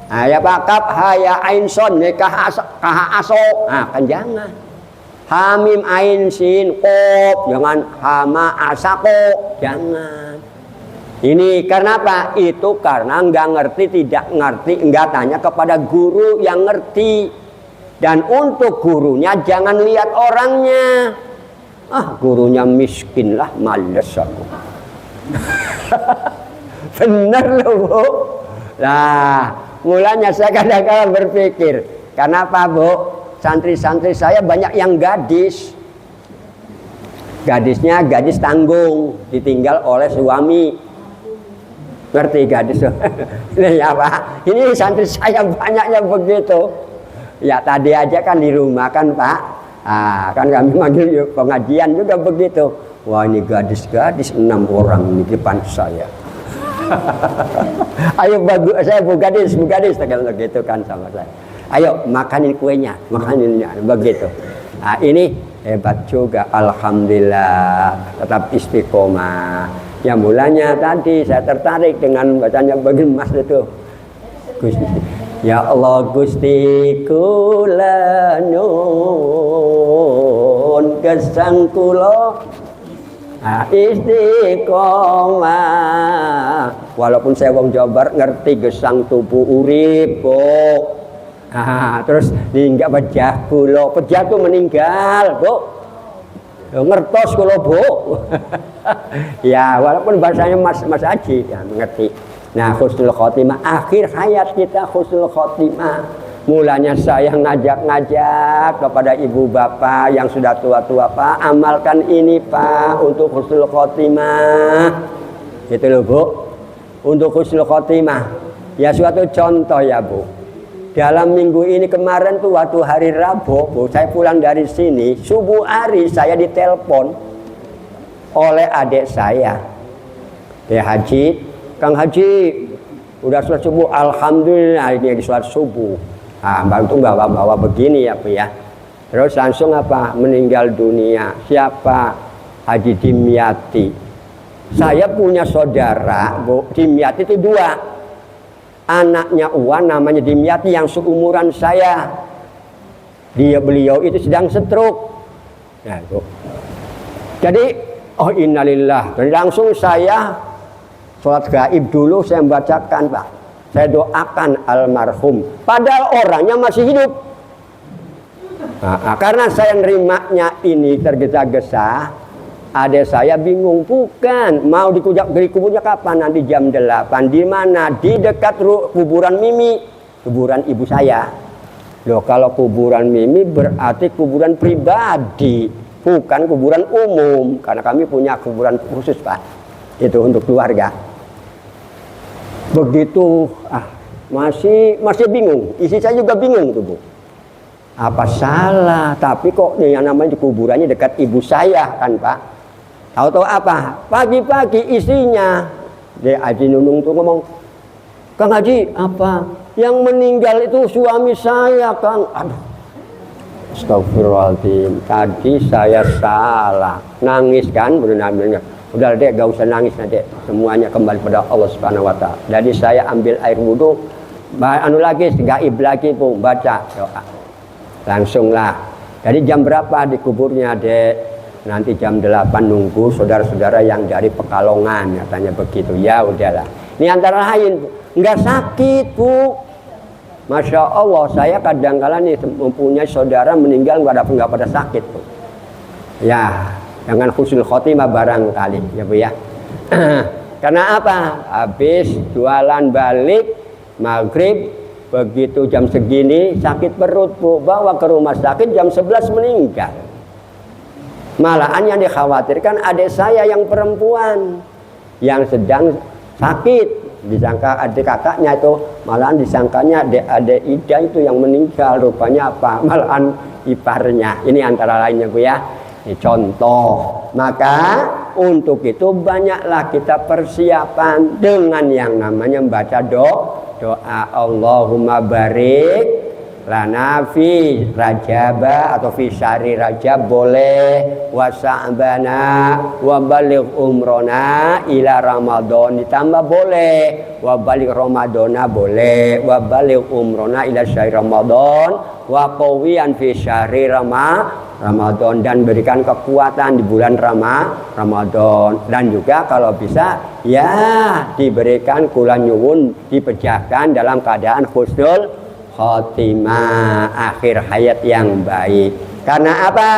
Nah, ya Pak, kaf ha ya ain son kah aso. Nah, kan jangan. Hamim ain sin qaf, jangan hama asako, jangan. Ini karena apa? Itu karena nggak ngerti, tidak ngerti, nggak tanya kepada guru yang ngerti. Dan untuk gurunya jangan lihat orangnya. Ah, gurunya miskin lah, males aku. Bener loh, Bu. Nah, mulanya saya kadang-kadang berpikir, kenapa, Bu? Santri-santri saya banyak yang gadis. Gadisnya gadis tanggung, ditinggal oleh suami. Ngerti gadis? Ini ya Pak. Ini santri saya banyaknya begitu. Ya tadi aja kan di rumah kan Pak. Ah, kan kami manggil pengajian juga begitu. Wah ini gadis-gadis 6 orang di depan saya. Ayo saya bu gadis, kalau gitu kan sama saya. Ayo makanin kuenya, makaninnya begitu. Nah, ini hebat juga, alhamdulillah, tetap istiqomah. Ya mulanya tadi saya tertarik dengan bacanya bagian Mas itu. Gusti, ya Allah Gusti kula nyuwun gesang kula istiqomah. Walaupun saya wong Jawa Barat ngerti gesang tubuh urip, kok. Nah, terus ninggal pejah kula, pejah tuh meninggal, Bu. Ngertos kula, Bu. Ya, walaupun bahasanya Mas Haji ya mengerti. Nah, husnul khotimah, akhir hayat kita husnul khotimah. Mulanya saya ngajak-ngajak kepada ibu bapak yang sudah tua-tua, Pak, amalkan ini Pak untuk husnul khotimah. Gitu loh, Bu. Untuk husnul khotimah. Ya suatu contoh ya, Bu. Dalam minggu ini kemarin tuh waktu hari Rabu, Bu, saya pulang dari sini, subuh hari saya ditelepon oleh adik saya. Ya Haji, Kang Haji, udah sholat subuh, alhamdulillah ini di sholat subuh. Nah, bantu bawa begini ya Bu ya. Terus langsung apa? Meninggal dunia. Siapa? Haji Dimyati. Saya punya saudara, Bu, Dimyati itu 2. Anaknya Uwan namanya Dimyati yang seumuran saya. Beliau itu sedang stroke. Nah, Bu. Jadi, oh innalillah. Jadi langsung saya sholat gaib dulu saya membacakan, Pak. Saya doakan almarhum. Padahal orangnya masih hidup. Nah, karena saya nerimanya ini tergesa-gesa, adik saya bingung, bukan mau dikuburnya kapan? Nanti jam 8. Di mana? Di dekat kuburan Mimi, kuburan ibu saya. Loh, kalau kuburan Mimi berarti kuburan pribadi, bukan kuburan umum. Karena kami punya kuburan khusus, Pak. Itu untuk keluarga. Begitu, masih bingung. Isi saya juga bingung tuh, Bu. Apa salah? Tapi kok yang namanya di kuburannya dekat ibu saya kan, Pak? Tahu-tahu apa? Pagi-pagi isinya dia Haji Nunung tuh ngomong, Kang Haji, apa? Yang meninggal itu suami saya, Kang. Aduh, astagfirullahaladzim. Tadi saya salah. Nangis kan? Benar-benar. Udah dek, gak usah nangis dek. Semuanya kembali pada Allah Subhanahu Wa Taala. Jadi saya ambil air wudhu, lagi, gaib lagi pun baca doa. Langsunglah. Jadi jam berapa dikuburnya dek? Nanti jam 8 nunggu saudara-saudara yang dari Pekalongan, katanya begitu. Ya udahlah. Ini antara lain, nggak sakit, Bu. Masya Allah, saya kadang-kala nih mempunyai saudara meninggal nggak pada sakit, Bu. Ya, dengan husnul khotimah barangkali, ya Bu ya. Karena apa? Habis jualan balik maghrib, begitu jam segini sakit perut Bu, bawa ke rumah sakit jam 11 meninggal. Malahan yang dikhawatirkan adik saya yang perempuan yang sedang sakit, disangka adik kakaknya itu, malahan disangkanya adik Ida itu yang meninggal, rupanya apa? Malahan iparnya. Ini antara lainnya Bu ya. Ini contoh. Maka untuk itu banyaklah kita persiapan dengan yang namanya membaca doa Allahumma barik lana fi rajaba atau fi syahri rajab boleh, wa sa'bana wa baligh umrona ila ramadan ditambah boleh, wa baligh ramadana boleh, wa baligh umrona ila syahri ramadan wa qawiyan fi syahri Ramadan, dan berikan kekuatan di bulan Ramadan, dan juga kalau bisa ya diberikan kula nyuwun dipejahkan dalam keadaan husnul khotimah, akhir hayat yang baik. Karena apa?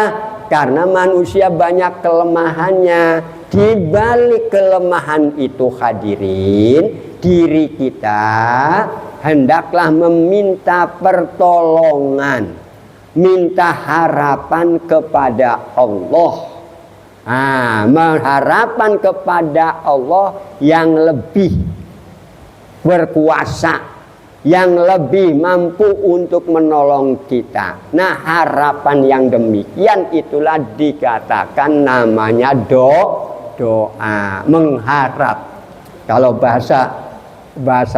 Karena manusia banyak kelemahannya. Di balik kelemahan itu hadirin, diri kita hendaklah meminta pertolongan, minta harapan kepada Allah. Mengharapkan kepada Allah yang lebih berkuasa, yang lebih mampu untuk menolong kita. Nah, harapan yang demikian itulah dikatakan namanya doa, mengharap. Kalau bahasa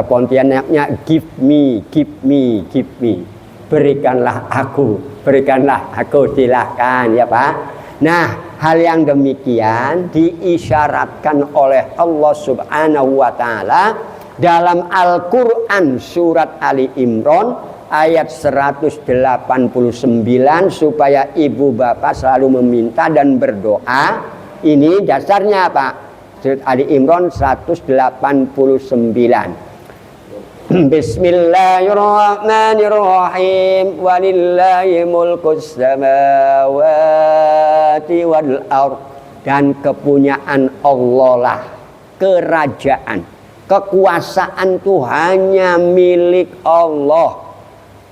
Pontianaknya give me, berikanlah aku, silahkan ya Pak. Nah, hal yang demikian diisyaratkan oleh Allah Subhanahu wa Ta'ala dalam Al-Quran surat Ali Imran ayat 189, supaya ibu bapak selalu meminta dan berdoa. Ini dasarnya Pak, surat Ali Imran 189. Bismillahirrahmanirrahim. Walillahi mulkus samawati wal ardh. Dan kepunyaan Allah lah kerajaan, kekuasaan itu hanya milik Allah.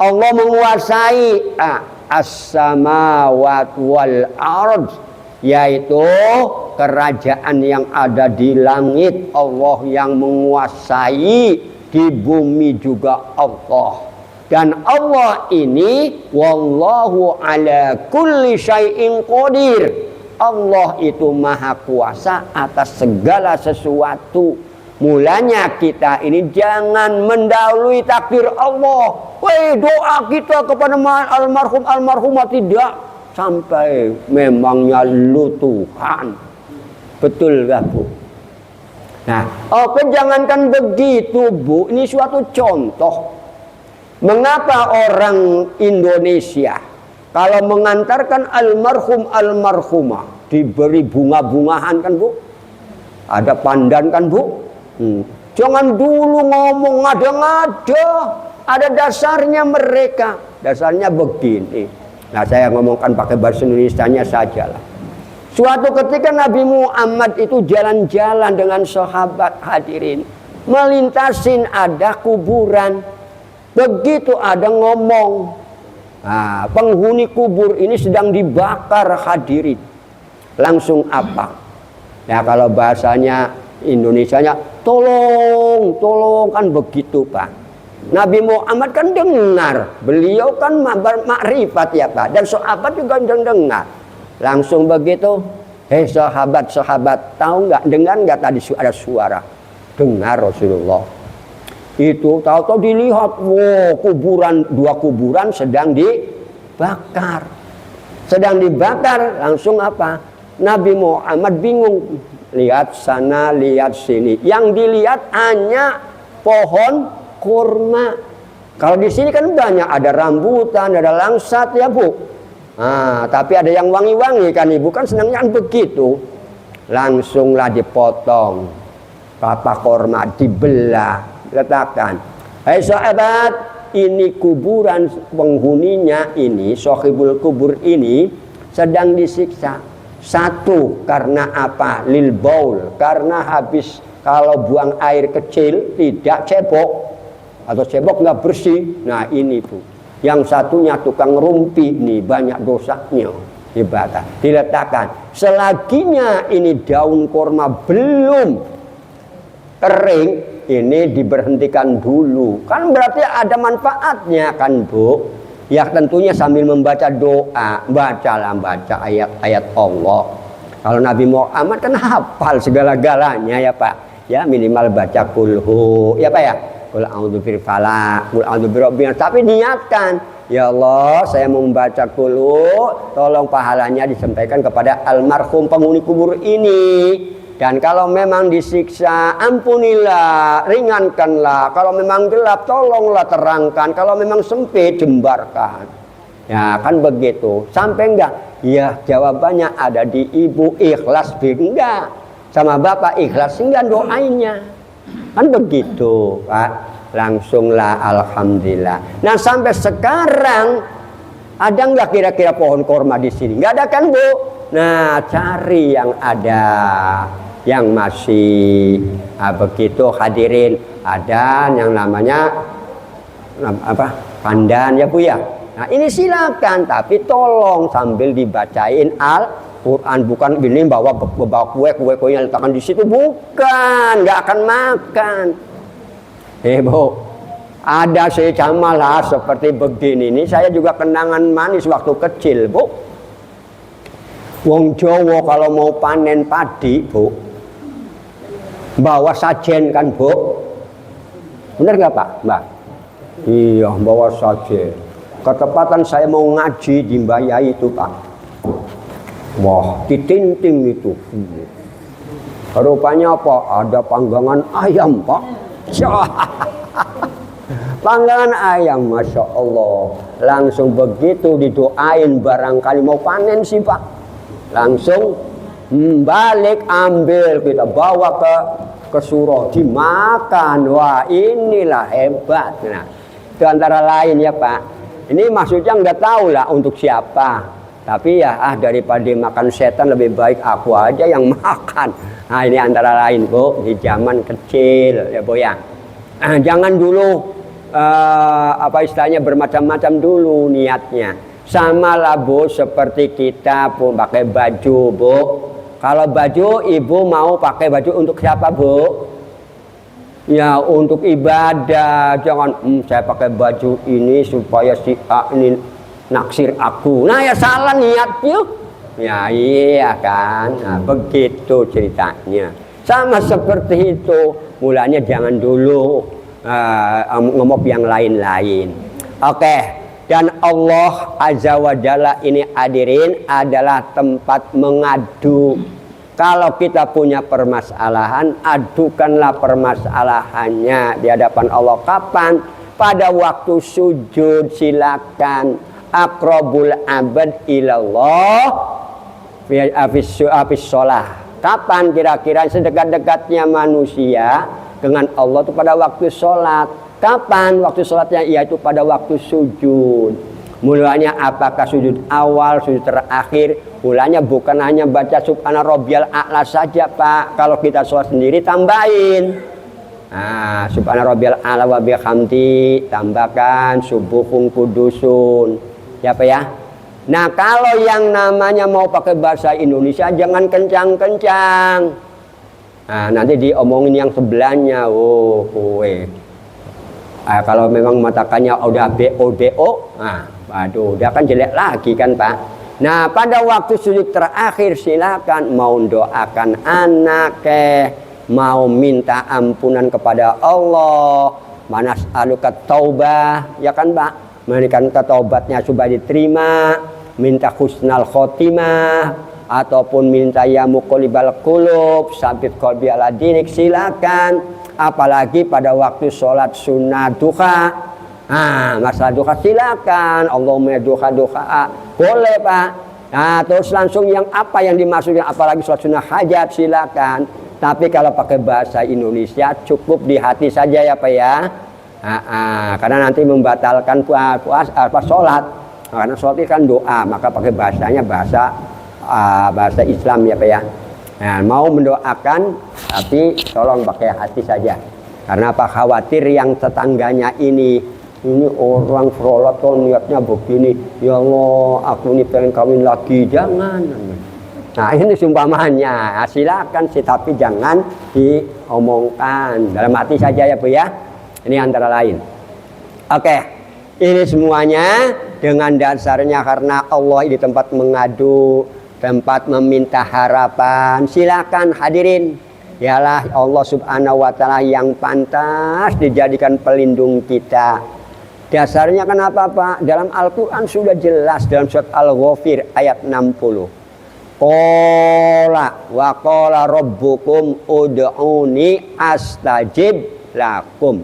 Allah menguasai as-samawati wal ardh, yaitu kerajaan yang ada di langit Allah yang menguasai, di bumi juga Allah. Dan Allah ini wallahu ala kulli syai'in qadir. Allah itu maha kuasa atas segala sesuatu. Mulanya kita ini jangan mendahului takdir Allah. Doa kita kepada almarhumah tidak sampai memangnya lu Tuhan. Betul gak Bu? Nah, jangankan begitu Bu, ini suatu contoh. Mengapa orang Indonesia kalau mengantarkan almarhumah diberi bunga-bungahan kan Bu? Ada pandan kan Bu? Jangan dulu ngomong ngada-ngada. Ada dasarnya mereka. Dasarnya begini. Nah, saya ngomongkan pakai bahasa Indonesianya sajalah. Suatu ketika Nabi Muhammad itu jalan-jalan dengan sahabat hadirin, melintasin ada kuburan. Begitu ada ngomong, penghuni kubur ini sedang dibakar hadirin. Langsung apa? Ya kalau bahasanya Indonesianya, tolong kan begitu Pak. Nabi Muhammad kan dengar, beliau kan makrifat ya Pak, dan sahabat juga dengar. Langsung begitu, sahabat, tahu nggak, dengar nggak tadi ada suara? Dengar Rasulullah. Itu tahu-tahu dilihat, dua kuburan sedang dibakar. Langsung apa? Nabi Muhammad bingung, lihat sana, lihat sini. Yang dilihat hanya pohon kurma. Kalau di sini kan banyak, ada rambutan, ada langsat ya Bu. Tapi ada yang wangi-wangi kan Ibu, kan senangnya kan begitu. Langsunglah dipotong kelapa korma, dibelah, letakkan. Sahabat, ini kuburan penghuninya ini, sahibul kubur ini sedang disiksa. Satu, karena apa? Lil baul, karena habis kalau buang air kecil tidak cebok atau cebok nggak bersih. Nah ini Bu. Yang satunya tukang rumpi nih, banyak dosanya. Ibadah diletakkan. Selaginya ini daun kurma belum kering, ini diberhentikan dulu. Kan berarti ada manfaatnya kan Bu. Ya tentunya sambil membaca doa, baca ayat-ayat Allah. Kalau Nabi Muhammad kan hafal segala-galanya ya Pak. Ya minimal baca kulhu, ya Pak ya. Qul a'udzu birabbil falaq, qul a'udzu birabbin nas. Tapi niatkan, ya Allah, saya mau membaca kulhu, tolong pahalanya disampaikan kepada almarhum penghuni kubur ini. Dan kalau memang disiksa, ampunilah, ringankanlah. Kalau memang gelap, tolonglah terangkan. Kalau memang sempit, jembarkan. Ya kan begitu. Sampai enggak? Ya jawabannya ada di ibu, ikhlas enggak. Sama bapak ikhlas enggak doainya. Kan begitu Pak. Langsunglah alhamdulillah. Nah sampai sekarang ada enggak kira-kira pohon korma di sini? Enggak ada kan Bu? Nah cari yang ada, yang masih begitu hadirin. Ada yang namanya apa? Pandan ya Bu ya. Nah ini silakan, tapi tolong sambil dibacain Al-Quran, bukan gini bawa kue-kuenya letakkan di situ, bukan, nggak akan makan. Bu, ada secama lah seperti begini. Ini saya juga kenangan manis waktu kecil Bu. Wong Jawa kalau mau panen padi Bu, bawa sajen kan Bu, bener nggak Pak Mbak? Iya bawa sajen. Ketepatan saya mau ngaji di Mbak Yai itu Pak. Wah, ditinting itu. Rupanya apa? Ada panggangan ayam Pak. Panggangan ayam, Masya Allah. Langsung begitu didoain, barangkali mau panen sih Pak. Langsung balik ambil, kita bawa ke surau, dimakan. Wah inilah hebat. Nah, itu antara lain ya Pak. Ini maksudnya nggak tahu lah untuk siapa. Tapi ya daripada makan setan lebih baik aku aja yang makan. Nah ini antara lain Bu, di zaman kecil ya Bu ya. Jangan dulu apa istilahnya bermacam-macam dulu niatnya. Sama lah Bu, seperti kita pun pakai baju Bu. Kalau baju ibu mau pakai baju untuk siapa Bu? Ya untuk ibadah. Jangan saya pakai baju ini supaya si A ini naksir aku. Nah ya salah niatnya. Ya iya kan. Nah, begitu ceritanya. Sama seperti itu. Mulanya jangan dulu ngomong yang lain-lain. Oke. Dan Allah Azza wa Jalla ini hadirin adalah tempat mengadu. Kalau kita punya permasalahan, adukanlah permasalahannya di hadapan Allah. Kapan? Pada waktu sujud silakan. Aqrabul abad ilallah afis sholah. Kapan kira-kira sedekat-dekatnya manusia dengan Allah itu pada waktu sholat. Kapan waktu sholatnya? Yaitu pada waktu sujud. Mulanya apakah sujud awal, sujud terakhir? Mulanya bukan hanya baca subhana rabbiyal a'la saja Pak. Kalau kita sholat sendiri tambahin. Nah, subhana rabbiyal a'la wa bihamdi, tambahkan subuhun kudusun. Ya Pak ya? Nah, kalau yang namanya mau pakai bahasa Indonesia jangan kencang-kencang. Nah, nanti diomongin yang sebelahnya. Oh, kowe. Kalau memang matakannya udah BO, nah, aduh, udah kan jelek lagi kan Pak. Nah, pada waktu sujud terakhir silakan mau doakan anak, mau minta ampunan kepada Allah, manas alukat taubah, ya kan Pak? Memberikan taubatnya supaya diterima, minta husnal khotimah, ataupun minta ya muqallibal qulub, sabit qalbi ala dinik, silakan. Apalagi pada waktu sholat sunnah duha. Nah, masalah duha silakan. Allahumma duha boleh Pak. Nah, terus langsung yang apa yang dimaksudkan, apalagi sholat sunnah hajat silakan. Tapi kalau pakai bahasa Indonesia cukup di hati saja ya Pak ya. Karena nanti membatalkan puasa sholat. Karena sholat itu kan doa, maka pakai bahasanya bahasa bahasa Islam ya Pak ya. Nah, mau mendoakan tapi tolong pakai hati saja. Karena apa? Khawatir yang tetangganya ini orang sholat kok niatnya begini, ya Allah aku ini pengen kawin lagi, jangan. Nah ini sumpamanya, silakan sih tapi jangan diomongkan, dalam hati saja ya Bu ya. Ini antara lain. Oke, ini semuanya dengan dasarnya karena Allah di tempat mengadu, tempat meminta harapan. Silakan hadirin. Yalah Allah subhanahu wa ta'ala yang pantas dijadikan pelindung kita. Dasarnya kenapa Pak? Dalam Al-Quran sudah jelas dalam surat Al-Ghafir ayat 60. Qala wa qala rabbukum ud'uni astajib lakum.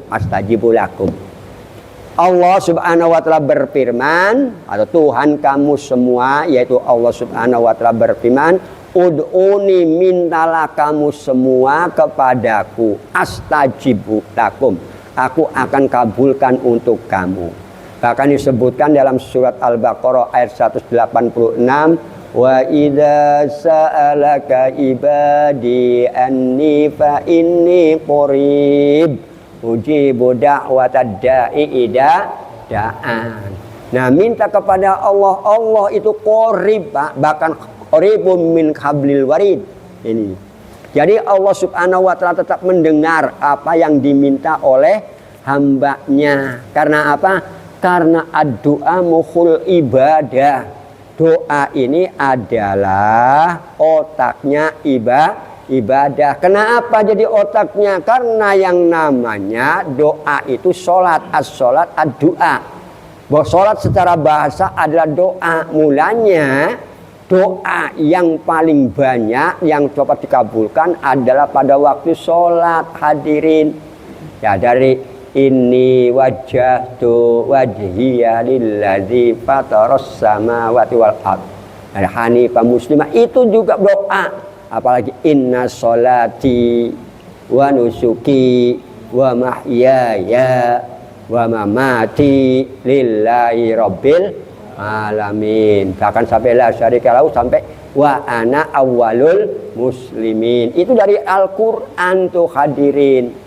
Allah subhanahu wa ta'ala berfirman, atau Tuhan kamu semua yaitu Allah subhanahu wa ta'ala berfirman, ud'uni, mintalah kamu semua kepadaku, astajibu lakum, aku akan kabulkan untuk kamu. Bahkan disebutkan dalam surat Al-Baqarah ayat 186, wa idza sa'alaka ibadi anni fa inni qarib ujibu da'watad da'i idza da'an. Nah, minta kepada Allah, Allah itu qarib Pak, bahkan qaribun min hablil warid. Ini. Jadi Allah subhanahu wa ta'ala tetap mendengar apa yang diminta oleh hambanya. Karena apa? Karena ad-du'a mukhul ibadah. Doa ini adalah otaknya ibadah. Kenapa jadi otaknya? Karena yang namanya doa itu sholat. As-sholat ad-du'a. Bahwa sholat secara bahasa adalah doa. Mulanya doa yang paling banyak yang dapat dikabulkan adalah pada waktu sholat hadirin. Ya dari inni wajjahtu wajhiya lillazi fataras samawati wal ardh hanifan muslimah, itu juga doa. Apalagi inna sholati wa nusuki wa mahyaya wa mamati lillahi rabbil alamin. Bahkan sampai la syarika lahu, sampai wa ana awwalul muslimin. Itu dari Al-Qur'an tuh hadirin.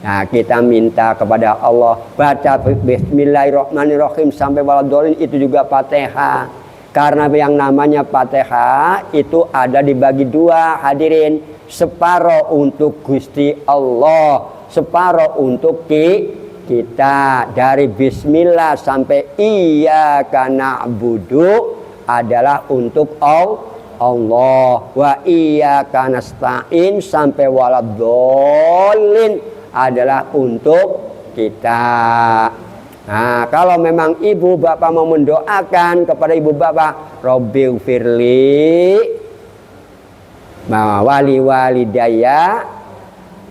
Nah, kita minta kepada Allah baca bismillahirrahmanirrahim sampai waladhdallin, itu juga Fatihah. Karena yang namanya Fatihah itu ada dibagi dua hadirin. Separuh untuk Gusti Allah, separuh untuk kita. Dari bismillah sampai iyyaka na'budu adalah untuk Allah, wa iyyaka nasta'in sampai waladhdallin adalah untuk kita. Nah, kalau memang ibu bapak mau mendoakan kepada ibu bapak, Robbighfirli wali walidayya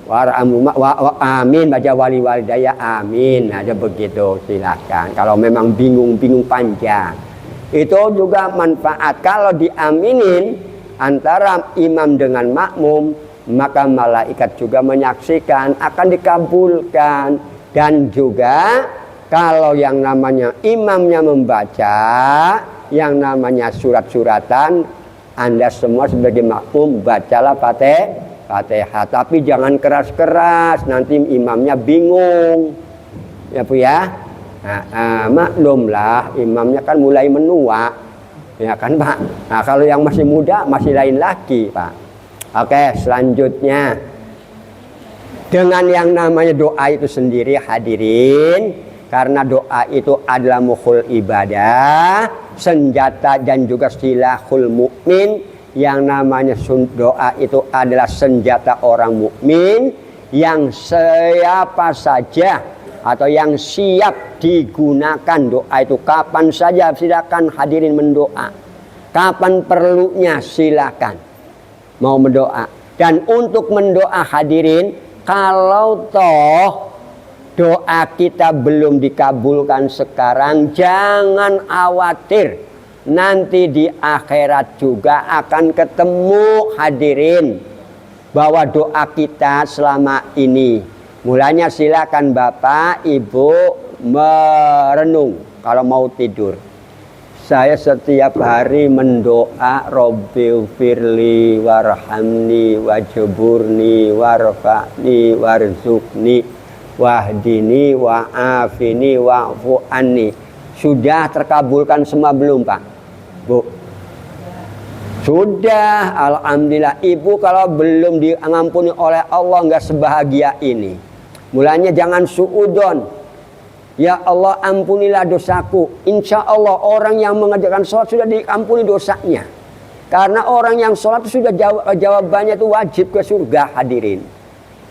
warhamhuma amin, baca wali walidayya amin aja begitu, silakan. Kalau memang bingung panjang, itu juga manfaat. Kalau diaminin antara imam dengan makmum, maka malaikat juga menyaksikan, akan dikabulkan. Dan juga kalau yang namanya imamnya membaca yang namanya surat-suratan, Anda semua sebagai makmum bacalah Fatihah, tapi jangan keras-keras, nanti imamnya bingung ya Bu ya. Maklumlah imamnya kan mulai menua ya kan Pak. Nah, kalau yang masih muda masih lain lagi Pak. Oke, selanjutnya dengan yang namanya doa itu sendiri hadirin, karena doa itu adalah mukhul ibadah, senjata dan juga silahul mukmin. Yang namanya doa itu adalah senjata orang mukmin yang siapa saja atau yang siap digunakan doa itu kapan saja. Silakan hadirin mendoa. Kapan perlunya silakan mau mendoa. Dan untuk mendoa hadirin, kalau toh doa kita belum dikabulkan sekarang, jangan khawatir, nanti di akhirat juga akan ketemu hadirin bahwa doa kita selama ini. Mulanya silakan Bapak Ibu merenung kalau mau tidur. Saya setiap hari mendoa Rabbi firli warhamni wajburni warfa'ni warzuqni wahdini wa'afini wa'fu anni. Sudah terkabulkan semua belum Pak? Bu? Sudah, alhamdulillah. Ibu kalau belum diampuni oleh Allah nggak sebahagia ini. Mulanya jangan suudon. Ya Allah ampunilah dosaku. Insya Allah orang yang mengerjakan sholat sudah diampuni dosanya. Karena orang yang sholat sudah jawabannya itu wajib ke surga hadirin.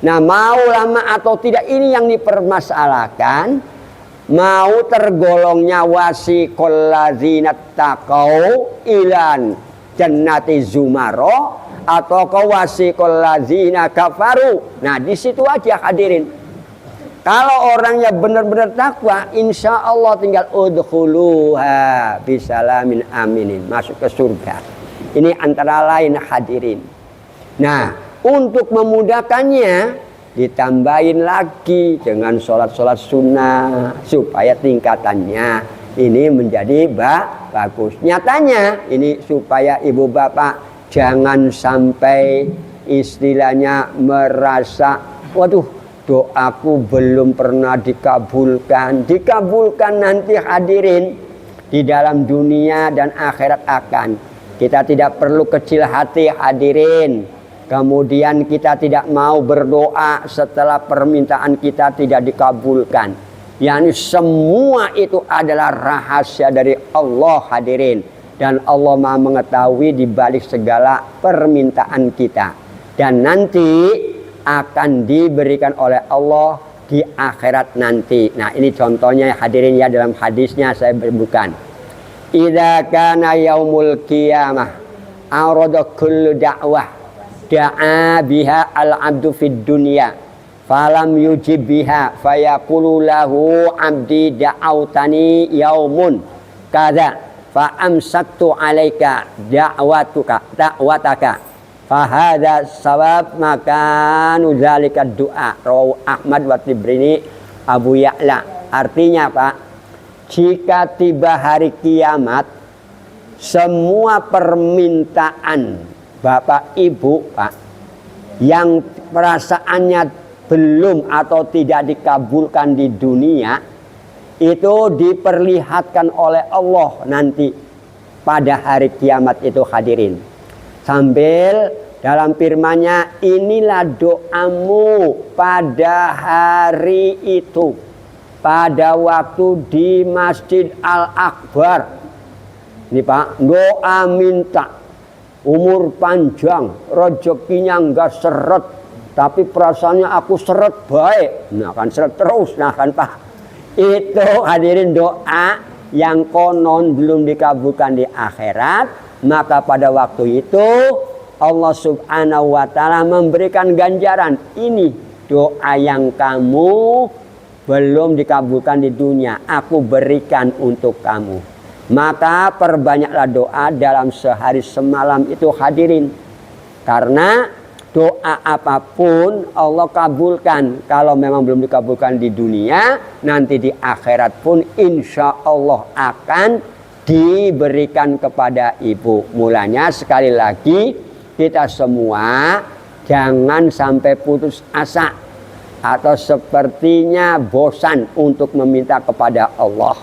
Nah mau lama atau tidak ini yang dipermasalahkan. Mau tergolongnya wasiqul ladzina taqau ilan jannati zumaro atau wasiqul ladzina kafaru. Nah di situ aja hadirin. Kalau orangnya benar-benar takwa, insya Allah tinggal udkhuluha bisalamin aminin, masuk ke surga. Ini antara lain hadirin. Nah, untuk memudahkannya, ditambahin lagi dengan sholat-sholat sunnah supaya tingkatannya ini menjadi bagus. Nyatanya ini supaya ibu bapak jangan sampai istilahnya merasa, waduh, doaku belum pernah dikabulkan. Dikabulkan nanti hadirin di dalam dunia dan akhirat akan. Kita tidak perlu kecil hati hadirin. Kemudian kita tidak mau berdoa setelah permintaan kita tidak dikabulkan. Yani semua itu adalah rahasia dari Allah hadirin. Dan Allah Maha mengetahui di balik segala permintaan kita. Dan nanti akan diberikan oleh Allah di akhirat nanti. Nah ini contohnya hadirin ya, dalam hadisnya saya berbukan. Idza kana yaumul qiyamah arada kullu da'wah da'a biha al-'abdu fid dunya falam yujib biha fayaqulu lahu 'abdi da'autani yaumun kadza fa amsaktu 'alaika da'wataka fahada sawab makanu zalika doa. Rawahu Ahmad wa Tibrini Abu Ya'la. Artinya Pak, jika tiba hari kiamat, semua permintaan Bapak Ibu Pak yang perasaannya belum atau tidak dikabulkan di dunia, itu diperlihatkan oleh Allah nanti pada hari kiamat itu hadirin. Sambil dalam firman-Nya, inilah doamu pada hari itu, pada waktu di Masjid Al-Akbar. Ini Pak, doa minta umur panjang, rezekinya enggak seret, tapi perasaannya aku seret baik. Nah kan seret terus, nah kan Pak. Itu hadirin doa yang konon belum dikabulkan di akhirat. Maka pada waktu itu Allah Subhanahu wa ta'ala memberikan ganjaran. Ini doa yang kamu belum dikabulkan di dunia, aku berikan untuk kamu. Maka perbanyaklah doa dalam sehari semalam itu hadirin. Karena doa apapun Allah kabulkan. Kalau memang belum dikabulkan di dunia, nanti di akhirat pun insya Allah akan diberikan kepada ibu. Mulanya sekali lagi kita semua jangan sampai putus asa atau sepertinya bosan untuk meminta kepada Allah.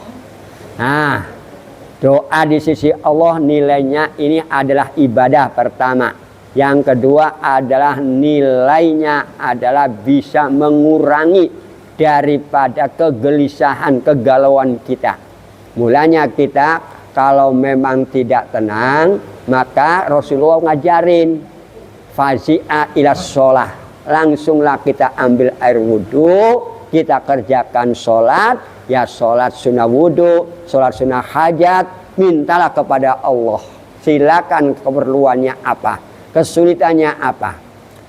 Nah, doa di sisi Allah nilainya ini adalah ibadah pertama. Yang kedua adalah nilainya adalah bisa mengurangi daripada kegelisahan, kegalauan kita. Mulanya kita kalau memang tidak tenang, maka Rasulullah ngajarin fazi'a ila sholah, langsunglah kita ambil air wudhu, kita kerjakan sholat, ya sholat sunnah wudhu, sholat sunnah hajat, mintalah kepada Allah. Silakan keperluannya apa, kesulitannya apa,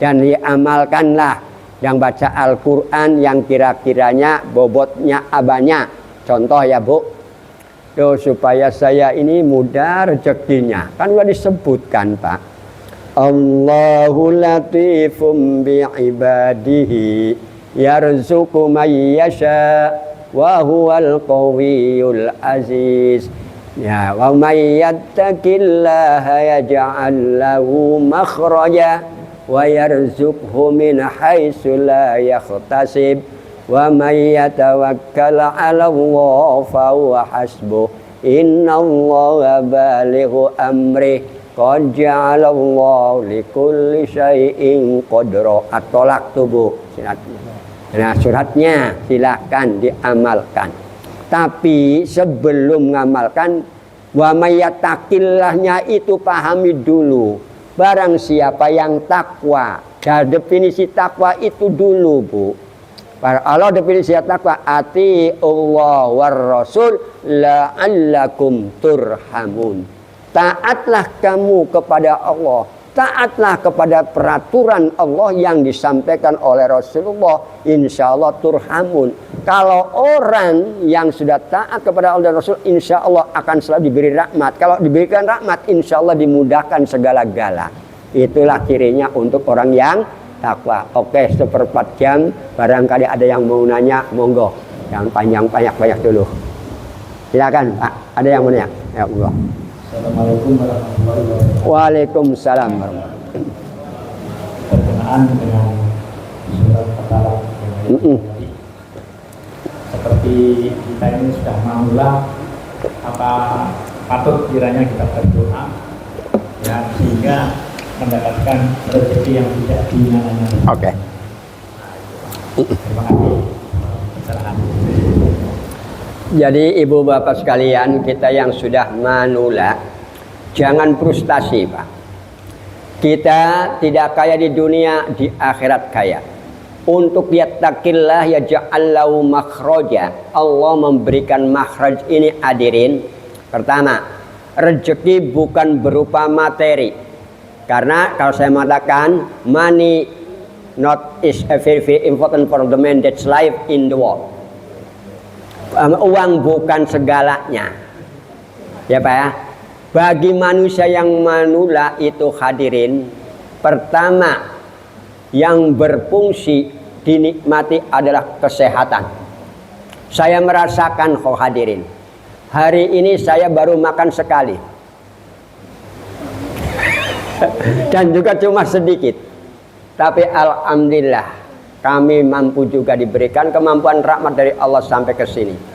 dan diamalkanlah. Yang baca Al-Quran yang kira-kiranya bobotnya abahnya. Contoh ya Bu, supaya saya ini mudah rezekinya, kan sudah disebutkan Pak, Allahu latifum bi'ibadihi yarzuqu may yasha wa huwal qawiyul aziz Ya, wa may yattaqillaha yaj'al lahu makhraja wa yarzuqhu min haitsu la yahtasib wa may yatawakkal 'ala Allah fa huwa hasbuh innallaha balighu amri qad ja'ala Allah likulli syai'in qadra. At-Tolaq tubuh suratnya. Nah, suratnya silakan diamalkan. Tapi sebelum ngamalkan, wa mayyataqillahnya itu pahami dulu. Barang siapa yang takwa. Dan definisi takwa itu dulu, Bu. Allah definisi takwa, ati Allah war rasul la'allakum turhamun. Taatlah kamu kepada Allah. Taatlah kepada peraturan Allah yang disampaikan oleh Rasulullah, insya Allah turhamun. Kalau orang yang sudah taat kepada Allah dan Rasul, insya Allah akan selalu diberi rahmat. Kalau diberikan rahmat, insya Allah dimudahkan segala-gala. Itulah cirinya untuk orang yang takwa. Oke, 1/4 jam. Barangkali ada yang mau nanya, monggo. Yang panjang-panjang dulu. Silakan, Pak. Ada yang mau nanya? Ya Allah. Assalamualaikum warahmatullahi wabarakatuh. Waalaikumsalam warahmatullahi wabarakatuh. Berkenaan dengan surat At-Talaq seperti kita ini sudah memulai, apa patut kiranya kita berdoa ya, sehingga mendapatkan rezeki yang tidak diinginkan. Oke. Terima kasih pencerahan. Jadi ibu bapak sekalian, kita yang sudah manula, jangan frustasi, Pak. Kita tidak kaya di dunia, di akhirat kaya. Untuk yattaqillah yaj'al lahu makhraja. Allah memberikan makhraj ini hadirin. Pertama, rezeki bukan berupa materi. Karena kalau saya mengatakan money not is a very, very important for the man that's life in the world. Uang bukan segalanya, ya Pak ya. Bagi manusia yang manula itu hadirin, pertama yang berfungsi dinikmati adalah kesehatan. Saya merasakan kok hadirin, hari ini saya baru makan sekali dan juga cuma sedikit, tapi alhamdulillah kami mampu juga diberikan kemampuan rahmat dari Allah sampai ke sini.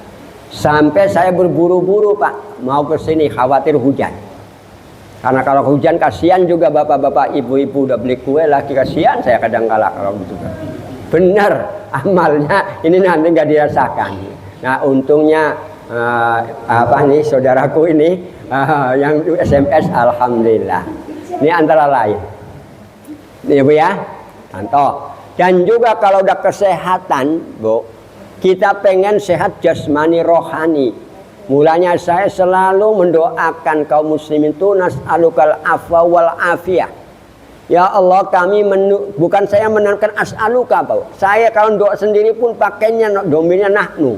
Sampai saya berburu-buru, Pak, mau ke sini khawatir hujan. Karena kalau hujan kasihan juga bapak-bapak, ibu-ibu udah beli kue lagi, kasihan saya kadang-kala kalau gitu. Benar, amalnya ini nanti nggak dirasakan. Nah, untungnya saudaraku ini yang SMS, alhamdulillah. Ini antara lain. Ibu ya, contoh. Dan juga kalau udah kesehatan, Bu, kita pengen sehat jasmani rohani. Mulanya saya selalu mendoakan kaum muslimin itu nas'alukal afwa wal afiyah. Ya Allah, kami bukan saya menanamkan as'aluka, Bu. Saya kalau doa sendiri pun pakainya dominnya nahnu.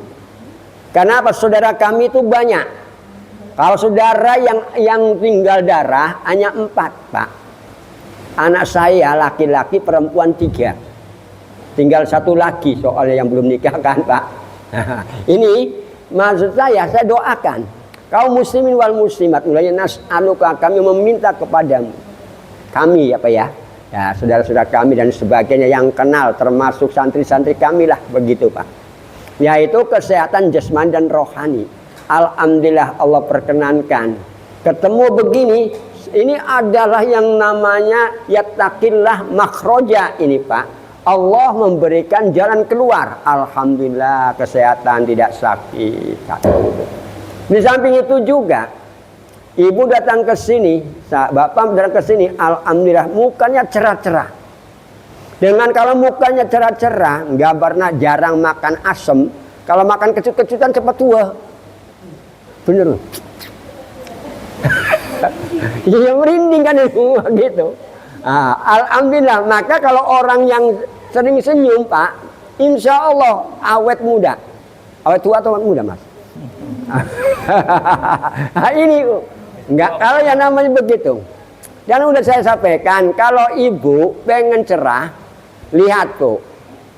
Karena apa? Saudara kami itu banyak. Kalau saudara yang tinggal darah hanya 4, Pak. Anak saya laki-laki, perempuan 3. Tinggal 1 lagi soalnya yang belum nikah kan, Pak. Ini maksud saya doakan kaum muslimin wal muslimat, mulanya nas'aluka, kami meminta kepadamu. Kami apa ya? Ya, saudara-saudara kami dan sebagainya yang kenal, termasuk santri-santri kami lah, begitu Pak. Yaitu kesehatan jasmani dan rohani. Alhamdulillah Allah perkenankan. Ketemu begini, ini adalah yang namanya yattaqillah makhroja ini, Pak. Allah memberikan jalan keluar. Alhamdulillah kesehatan, tidak sakit. Di samping itu juga, ibu datang ke sini, bapak datang ke sini, alhamdulillah mukanya cerah-cerah. Dengan kalau mukanya cerah-cerah, nggak pernah jarang makan asem. Kalau makan kecut-kecutan cepat tua. Bener. Ya merinding kan itu gitu. Alhamdulillah. Maka kalau orang yang sering senyum, Pak, insya Allah awet muda. Awet tua atau awet muda, Mas? Ini enggak, kalau yang namanya begitu. Dan udah saya sampaikan, kalau ibu pengen cerah, lihat tuh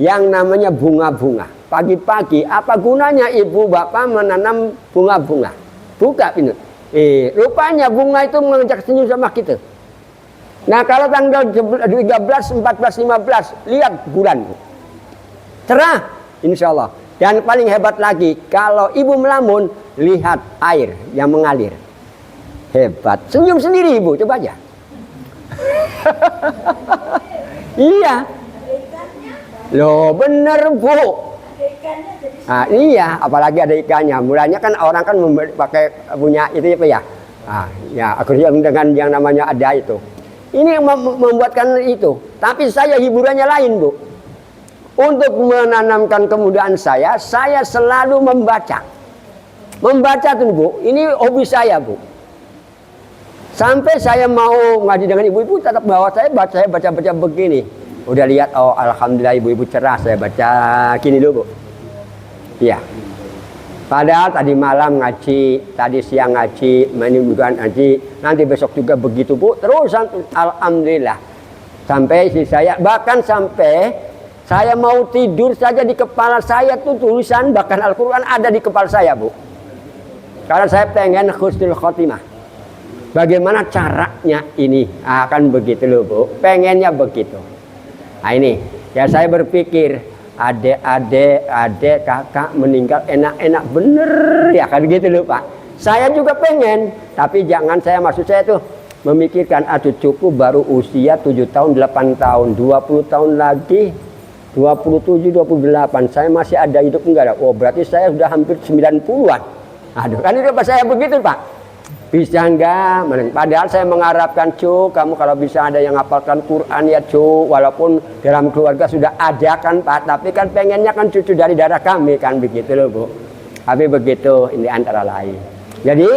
yang namanya bunga-bunga. Pagi-pagi apa gunanya ibu bapak menanam bunga-bunga? Buka pintu. Rupanya bunga itu mengajak senyum sama kita. Nah kalau tanggal 13, 14, 15 lihat bulan, cerah insya Allah. Dan paling hebat lagi, kalau ibu melamun lihat air yang mengalir, hebat. Senyum sendiri ibu, coba aja. Iya, loh bener bu. Nah, iya, apalagi ada ikannya. Mulanya kan orang kan pakai punya itu apa ya? Ya akhirnya dengan yang namanya ada itu. Ini yang membuatkan itu. Tapi saya hiburannya lain bu. Untuk menanamkan kemudahan saya selalu membaca. Membaca tuh bu, ini hobi saya bu. Sampai saya mau ngaji dengan ibu-ibu tetap bawa saya baca begini. Udah lihat, oh alhamdulillah ibu-ibu cerah, saya baca gini dulu bu. Iya. Padahal tadi malam ngaji, tadi siang ngaji, menimbulkan ngaji, nanti besok juga begitu bu. Terus alhamdulillah. Sampai bahkan sampai saya mau tidur saja di kepala saya tuh tulisan bahkan Al-Quran ada di kepala saya bu. Karena saya pengen husnul khotimah. Bagaimana caranya ini? Akan begitu loh bu. Pengennya begitu. Nah ini, ya saya berpikir adik, kakak meninggal enak-enak bener ya kan gitu loh Pak. Saya juga pengen, tapi jangan maksud saya tuh memikirkan aduh cukup baru usia 7 tahun, 8 tahun, 20 tahun lagi, 27, 28, saya masih ada hidup enggak ada. Oh berarti saya sudah hampir 90-an. Aduh kan itu saya begitu Pak. Bisa enggak? Padahal saya mengharapkan Cuk, kamu kalau bisa ada yang hafalkan Quran ya Cuk, walaupun dalam keluarga sudah ada kan Pak, tapi kan pengennya kan cucu dari darah kami kan begitu loh Bu. Tapi begitu ini antara lain. Jadi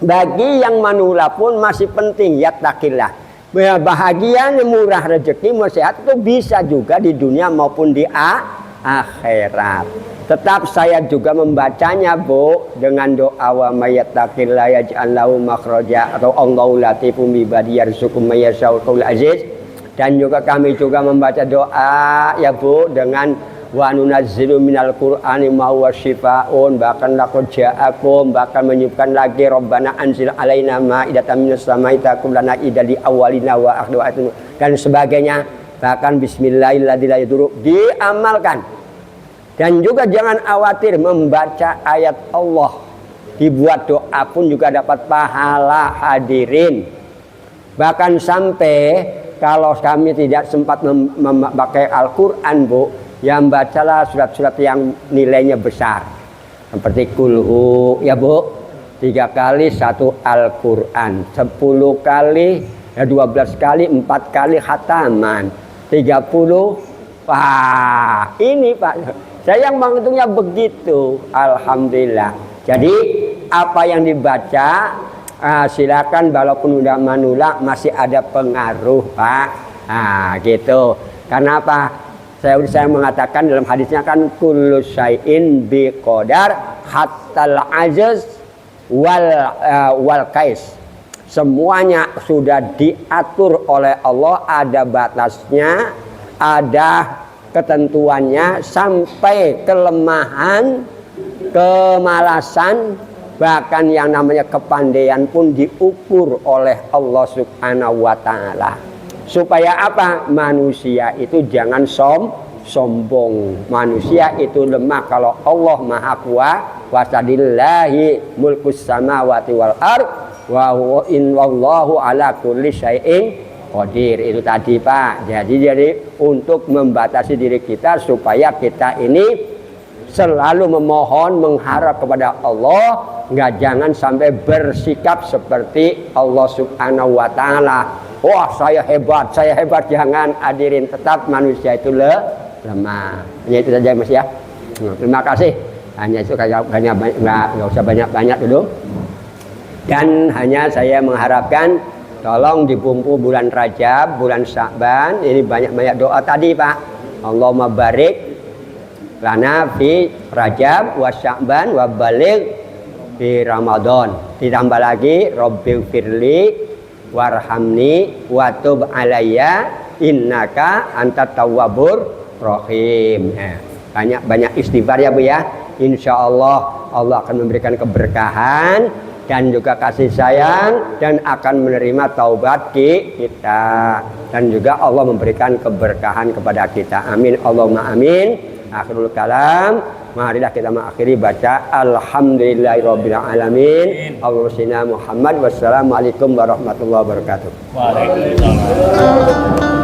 bagi yang manula pun masih penting yattaqillah. Bahagia, murah rezeki, sehat itu bisa juga di dunia maupun di akhirat. Tetap saya juga membacanya Bu dengan doa wa mayattaqillah yaj'al lahu makhraja atau Allahu latifum bi ibadihi yarzuqu may yasha'u aziz. Dan juga kami juga membaca doa ya Bu dengan wa nunazzilu minal qur'ani ma huwa syifaa'un, bahkan laqad ja'akum, bahkan menyebutkan lagi Rabbana anzil alaina ma'idatan minas sama'i takun lana idali awwalina wa akhirina dan sebagainya. Bahkan bismillahirrahmanirrahim diamalkan. Dan juga jangan khawatir membaca ayat Allah. Dibuat doa pun juga dapat pahala hadirin. Bahkan sampai kalau kami tidak sempat memakai Al-Quran Bu, yang bacalah surat-surat yang nilainya besar. Seperti kulhu ya Bu, 3 kali 1 Al-Quran, 10 kali, 12 kali, 4 kali khataman, 30. Wah ini Pak. Saya yang menghitungnya begitu, alhamdulillah. Jadi apa yang dibaca silakan walaupun udah manula masih ada pengaruh Pak. Gitu. Karena apa? Saya mengatakan dalam hadisnya kan kullu syai'in biqadar hattal ajaz wal kais. Semuanya sudah diatur oleh Allah, ada batasnya, ada ketentuannya, sampai kelemahan, kemalasan, bahkan yang namanya kepandaian pun diukur oleh Allah Subhanahu wa Ta'ala. Supaya apa? Manusia itu jangan sombong. Manusia itu lemah kalau Allah Maha Kuasa. Wasadillahi mulkus samawati wal ard wa huwa inwallahu ala kulli syai'in qadir. Itu tadi Pak. Jadi untuk membatasi diri kita supaya kita ini selalu memohon, mengharap kepada Allah, jangan sampai bersikap seperti Allah Subhanahu wa Ta'ala. Wah saya hebat, jangan hadirin, tetap manusia itu lemah. Hanya itu saja Mas ya. Terima kasih. Hanya itu nggak usah banyak-banyak dulu. Dan hanya saya mengharapkan tolong dipumpu bulan Rajab, bulan Sya'ban, ini banyak-banyak doa tadi Pak. Allahumma barik lana fi Rajab wa Sya'ban wa baligh fi Ramadan. Ditambah lagi Rabbil firli warhamni wa tub alayya innaka antat tawwabur rahim. Banyak-banyak istighfar ya Bu ya. Insyaallah Allah akan memberikan keberkahan dan juga kasih sayang dan akan menerima taubat kita, dan juga Allah memberikan keberkahan kepada kita. Amin Allahumma amin. Akhirul kalam, marilah kita mengakhiri baca alhamdulillahirabbil alamin. Allahumma Muhammad. Wassalamualaikum warahmatullahi wabarakatuh. Waalaikumsalam.